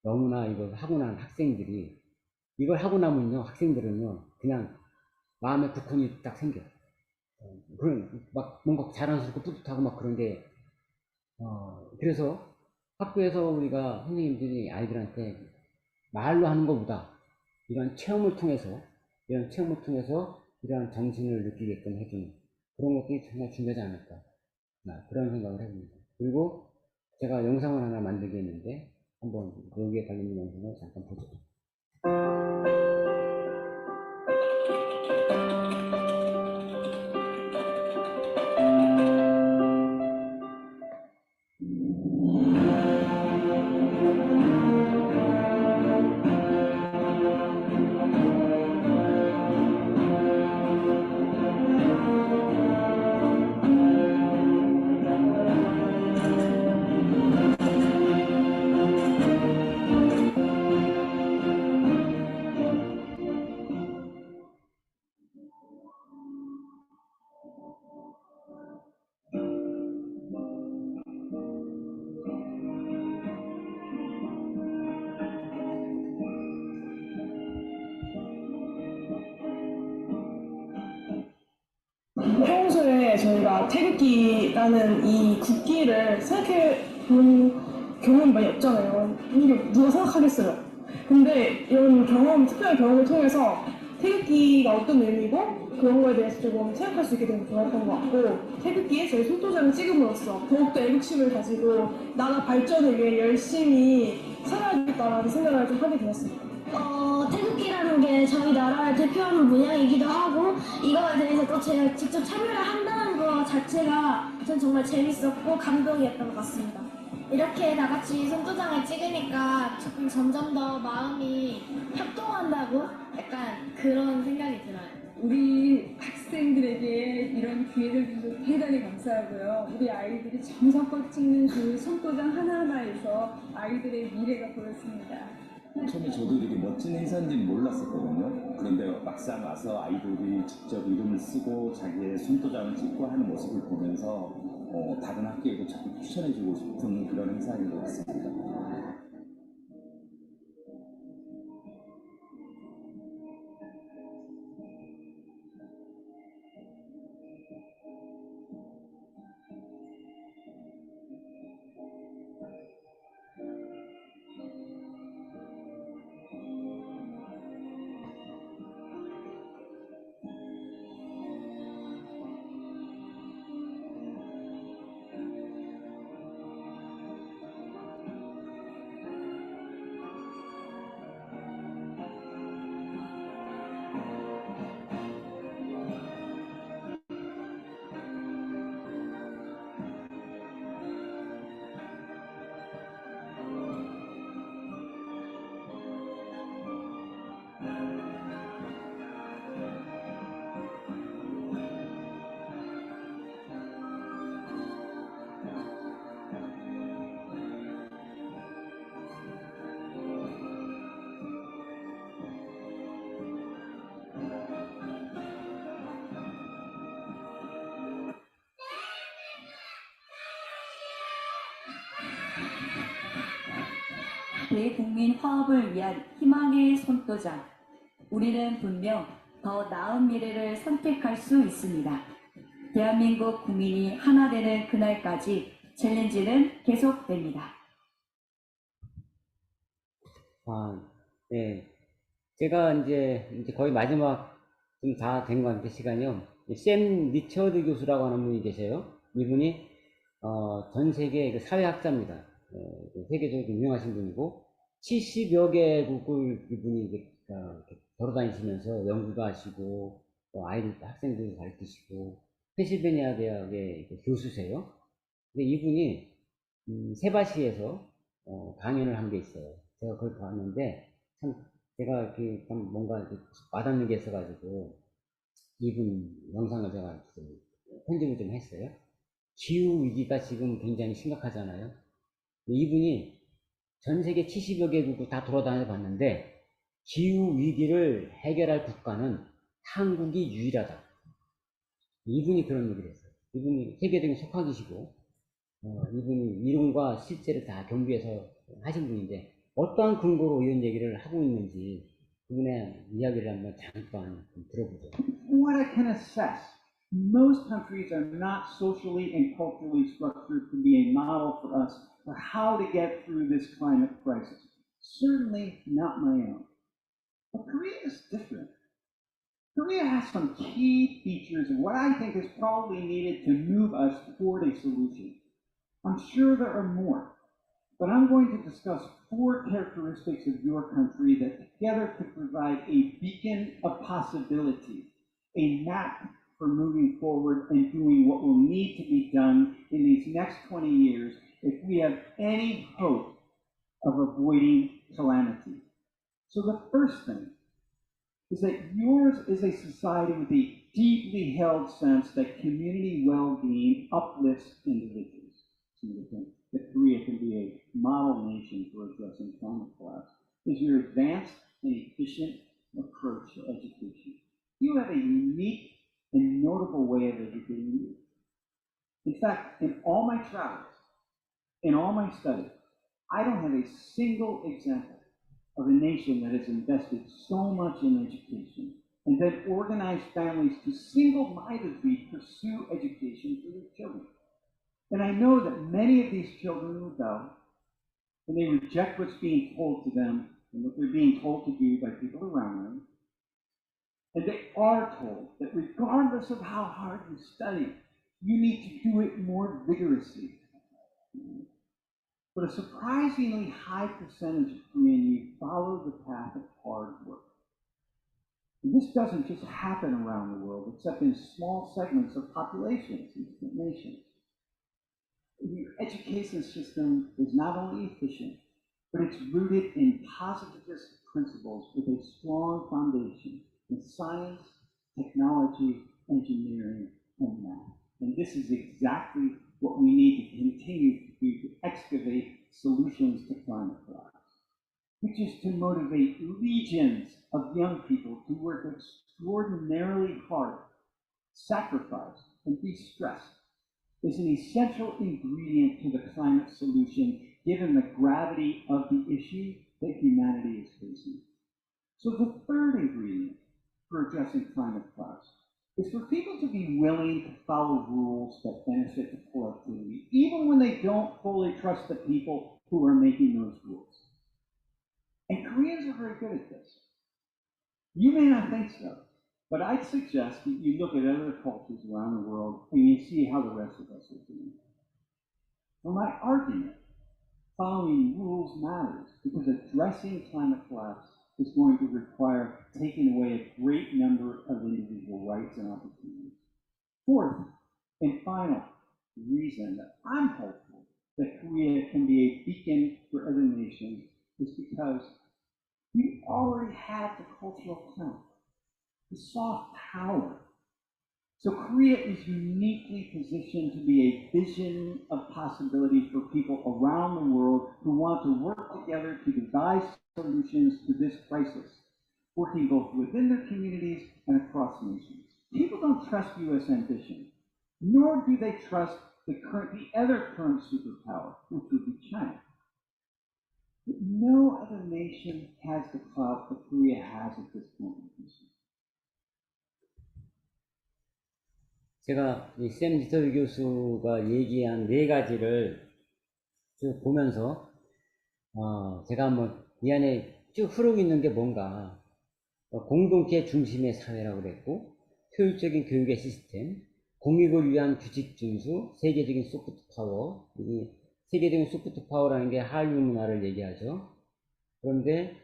너무나 이걸 하고 난 학생들이, 이걸 하고 나면요, 학생들은요, 그냥 마음에 국혼이 딱 생겨요. 그런, 막 뭔가 자랑스럽고 뿌듯하고 막 그런데, 그래서 학교에서 우리가 선생님들이 아이들한테 말로 하는 것보다 이런 체험을 통해서, 이런 정신을 느끼게끔 해주는 그런 것들이 정말 중요하지 않을까. 그런 생각을 해봅니다. 그리고 제가 영상을 하나 만들겠는데, 한번 여기에 관련된 영상을 잠깐 보죠. 평소에 저희가 태극기라는 이 국기를 생각해 본 경험이 많이 없잖아요. 이게 누가 생각하겠어요. 근데 이런 경험, 특별한 경험을 통해서 태극기가 어떤 의미고 그런 거에 대해서 조금 생각할 수 있게 되면 좋았던 것 같고, 태극기에 저희 손도장을 찍음으로써 더욱더 애국심을 가지고 나라 발전을 위해 열심히 살아야겠다라는 생각을 좀 하게 되었습니다. 태극기라는 게 저희 나라를 대표하는 문양이기도 하고, 이거에 대해서 또 제가 직접 참여를 한다는 것 자체가 전 정말 재밌었고 감동이었던 것 같습니다. 이렇게 다 같이 손도장을 찍으니까 조금 점점 더 마음이 협동한다고 약간 그런 생각이 들어요. 우리 학생들에게 이런 기회를 주셔서 대단히 감사하고요. 우리 아이들이 정성껏 찍는 그 손도장 하나하나에서 아이들의 미래가 보였습니다. 처음에 저도 이렇게 멋진 행사인지는 몰랐었거든요. 그런데 막상 와서 아이들이 직접 이름을 쓰고 자기의 손도장을 찍고 하는 모습을 보면서 다른 학교에도 자꾸 추천해주고 싶은 그런 행사인 것 같습니다. 대국민 화합을 위한 희망의 손도장. 우리는 분명 더 나은 미래를 선택할 수 있습니다. 대한민국 국민이 하나 되는 그날까지 챌린지는 계속됩니다. 네. 제가 이제 거의 마지막 좀 다 된 것 같은데, 시간이요. 샘 리처드 교수라고 하는 분이 계세요. 이분이, 전 세계 그 사회학자입니다. 세계적으로 유명하신 분이고, 70여 개국을 이분이 이렇게 돌아다니시면서 연구도 하시고, 또 아이들, 학생들 가르치시고, 펜실베니아 대학의 교수세요. 근데 이분이, 세바시에서, 강연을 한 게 있어요. 제가 그걸 봤는데, 참, 제가 이렇게 참 뭔가 이렇게 와닿는 게 있어가지고, 이분 영상을 제가 좀 편집을 좀 했어요. 기후위기가 지금 굉장히 심각하잖아요. 이분이 전 세계 70여 개국을 다 돌아다녀 봤는데, 기후위기를 해결할 국가는 한국이 유일하다. 이분이 그런 얘기를 했어요. 이분이 세계적인 속학이시고, 이분이 이론과 실제를 다 경비해서 하신 분인데, 어떠한 근거로 이런 얘기를 하고 있는지, 그분의 이야기를 한번 잠깐 좀 들어보죠. From what I can assess, most countries are not socially and culturally structured to be a model for us for how to get through this climate crisis. Certainly not my own. But Korea is different. Korea has some key features of what I think is probably needed to move us toward a solution. I'm sure there are more, but I'm going to discuss 4 characteristics of your country that together could provide a beacon of possibility, a map for moving forward and doing what will need to be done in these next 20 years if we have any hope of avoiding calamity. So the first thing is that yours is a society with a deeply held sense that community well-being uplifts individuals. So we think that Korea can be a model nation for addressing climate collapse is your advanced and efficient approach to education. You have a unique and notable way of educating youth. In fact, in all my travels, in all my studies, I don't have a single example of a nation that has invested so much in education and then organized families to single-mindedly pursue education for their children. And I know that many of these children rebel, and they reject what's being told to them and what they're being told to do by people around them. And they are told that regardless of how hard you study, you need to do it more vigorously. But a surprisingly high percentage of Korean youth follow the path of hard work. And this doesn't just happen around the world, except in small segments of populations in different nations. Your education system is not only efficient, but it's rooted in positivist principles with a strong foundation in science, technology, engineering, and math. And this is exactly what we need to continue to do to excavate solutions to climate collapse, which is to motivate legions of young people to work extraordinarily hard, sacrifice, and be stressed is an essential ingredient to the climate solution, given the gravity of the issue that humanity is facing. So the third ingredient for addressing climate collapse is for people to be willing to follow rules that benefit the collectivity, even when they don't fully trust the people who are making those rules. And Koreans are very good at this. You may not think so, but I'd suggest that you look at other cultures around the world and you see how the rest of us are doing. For my argument, following rules matters because addressing climate collapse is going to require taking away a great number of individual rights and opportunities. Fourth and final reason that I'm hopeful that Korea can be a beacon for other nations is because we already have the cultural talent, the soft power. So Korea is uniquely positioned to be a vision of possibility for people around the world who want to work together to devise solutions to this crisis, working both within their communities and across nations. People don't trust U.S. ambition, nor do they trust the other current superpower, which would be China. But no other nation has the clout that Korea has at this point in history. 제가 샘 지터비 교수가 얘기한 4가지를 쭉 보면서 제가 한번 이 안에 쭉 흐르고 있는 게 뭔가 공동체 중심의 사회라고 그랬고, 효율적인 교육의 시스템, 공익을 위한 규칙 준수, 세계적인 소프트 파워. 이 세계적인 소프트 파워라는 게 한류 문화를 얘기하죠. 그런데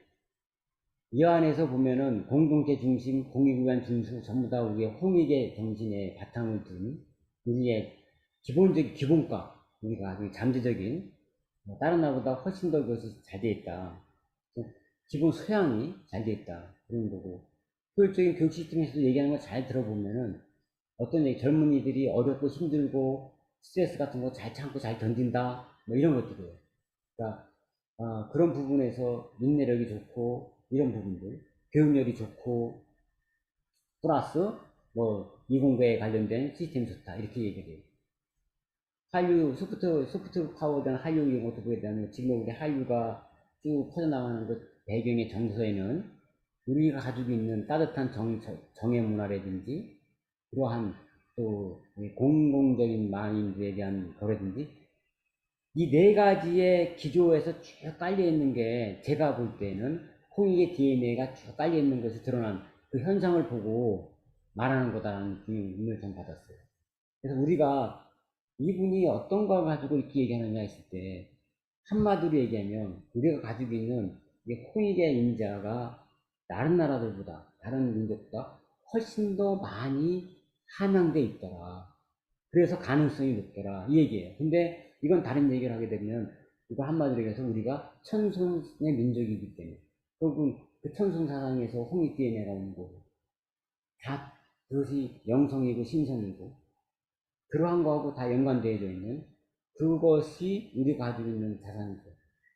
이 안에서 보면은 공동체 중심, 공익을 위한 준수, 전부 다 우리의 홍익의 정신에 바탕을 둔 우리의 기본적인 기본값, 우리가 아주 잠재적인 다른 나라보다 훨씬 더 그것이 잘 되어 있다. 기본 소양이 잘 되어 있다. 그런 거고, 효율적인 교육 시스템에서도 얘기하는 거 잘 들어보면은 어떤 젊은이들이 어렵고 힘들고 스트레스 같은 거 잘 참고 잘 견딘다, 뭐 이런 것들이에요. 그러니까 그런 부분에서 인내력이 좋고 이런 부분들, 교육열이 좋고 플러스 뭐 이공계에 관련된 시스템이 좋다 이렇게 얘기해요. 한류 소프트 파워된 한류 이용어에 대한 지금 우리 한류가 쭉 퍼져나가는 그 배경의 정서에는 우리가 가지고 있는 따뜻한 정의 문화라든지 그러한 또 공공적인 마인드에 대한 거라든지 이 네 가지의 기조에서 쭉 깔려 있는 게 제가 볼 때는 홍익의 DNA가 쭉 깔려 있는 것이 드러난 그 현상을 보고 말하는 거다라는 느낌을 좀 받았어요. 그래서 우리가 이분이 어떤 걸 가지고 이렇게 얘기하느냐 했을 때 한마디로 얘기하면 우리가 가지고 있는 이 홍익의 인자가 다른 나라들보다 다른 민족보다 훨씬 더 많이 함양돼 있더라. 그래서 가능성이 높더라 이 얘기예요. 근데 이건 다른 얘기를 하게 되면 이거 한마디로 얘기해서 우리가 천손의 민족이기 때문에 결국 그 천손 사상에서 홍익 DNA가 오는 거고 다 그것이 영성이고 신성이고 그러한 거하고 다 연관되어져 있는 그것이 우리가 가지고 있는 자산이죠.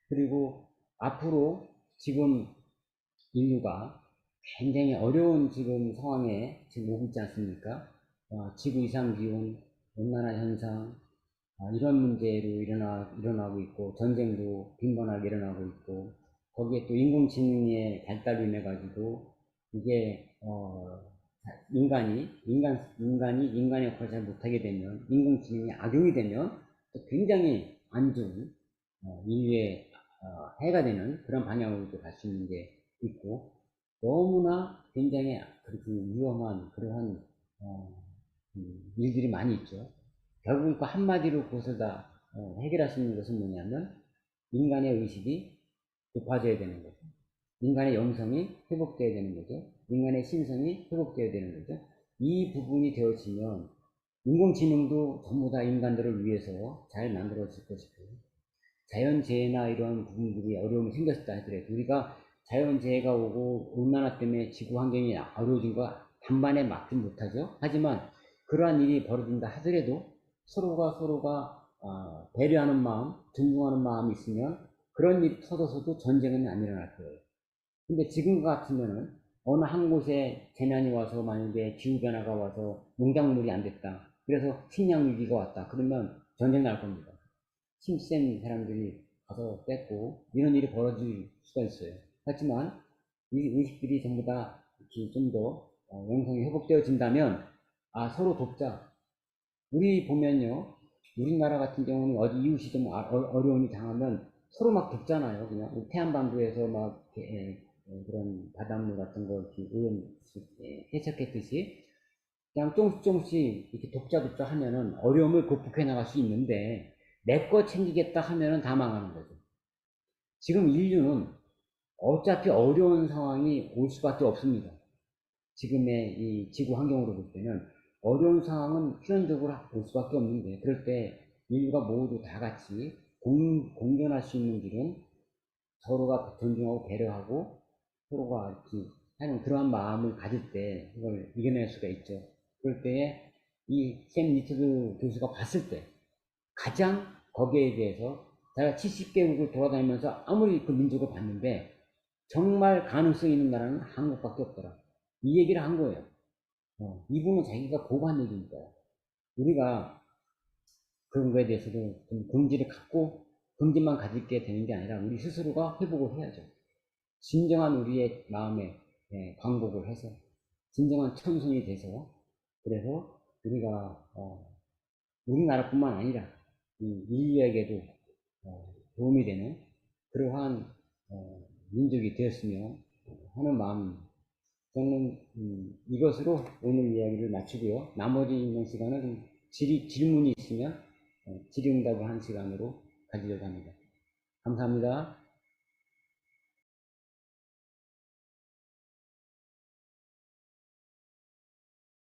그리고 앞으로 지금 인류가 굉장히 어려운 지금 상황에 지금 오고 있지 않습니까? 지구 이상 기온, 온난화 현상, 이런 문제로 일어나고 있고, 전쟁도 빈번하게 일어나고 있고, 거기에 또 인공지능의 발달로 인해 가지고, 이게, 인간의 역할을 잘 못하게 되면, 인공지능이 악용이 되면, 또 굉장히 안 좋은, 인류의, 해가 되는 그런 방향으로도 갈 수 있는 게 있고, 너무나 굉장히 그렇게 위험한 그러한, 일들이 많이 있죠. 결국 그 한마디로 그것을 다 해결할 수 있는 것은 뭐냐면 인간의 의식이 높아져야 되는 거죠. 인간의 영성이 회복되어야 되는 거죠. 인간의 신성이 회복되어야 되는 거죠. 이 부분이 되어지면 인공지능도 전부 다 인간들을 위해서 잘 만들어질 것이고 자연재해나 이런 부분들이 어려움이 생겼다 하더라도 우리가 자연재해가 오고 온난화 때문에 지구 환경이 어려워진 거 단번에 막지 못하죠. 하지만 그러한 일이 벌어진다 하더라도 서로가 배려하는 마음, 존중하는 마음이 있으면 그런 일이 터져서도 전쟁은 안 일어날 거예요. 근데 지금 같으면은 어느 한 곳에 재난이 와서 만약에 기후변화가 와서 농작물이 안 됐다. 그래서 식량 위기가 왔다. 그러면 전쟁 날 겁니다. 힘센 사람들이 가서 뺏고 이런 일이 벌어질 수가 있어요. 하지만 이 의식들이 전부 다 좀 더 영성이 회복되어진다면 서로 돕자. 우리 보면요, 우리나라 같은 경우는 어디 이웃이 좀 어려움이 당하면 서로 막 돕잖아요. 그냥 태안반도에서 막 그런 바닷물 같은 거 이렇게 해석했듯이 그냥 조금씩 이렇게 돕자 하면은 어려움을 극복해 나갈 수 있는데 내 거 챙기겠다 하면은 다 망하는 거죠. 지금 인류는 어차피 어려운 상황이 올 수밖에 없습니다. 지금의 이 지구 환경으로 볼 때는 어려운 상황은 필연적으로 올 수밖에 없는데 그럴 때 인류가 모두 다 같이 공존할 수 있는 길은 서로가 존중하고 배려하고 서로가 이렇게 하는 그러한 마음을 가질 때 이걸 이겨낼 수가 있죠. 그럴 때에 이 샘 니트드 교수가 봤을 때 가장 거기에 대해서 제가 70개국을 돌아다니면서 아무리 그 민족을 봤는데 정말 가능성이 있는 나라는 한국밖에 없더라. 이 얘기를 한 거예요. 이분은 자기가 보고 한 얘기니까요. 우리가 그런 거에 대해서도 좀 긍지를 갖고 긍지만 가질게 되는 게 아니라 우리 스스로가 회복을 해야죠. 진정한 우리의 마음에 광복을 해서 진정한 천손이 돼서 그래서 우리가 우리나라뿐만 아니라 이 인류에게도 도움이 되는 그러한 민족이 되었으면 하는 마음입니다. 저는 이것으로 오늘 이야기를 마치고요. 나머지 있는 시간은 질문이 있으면 질의응답을 하는 시간으로 가지려고 합니다. 감사합니다.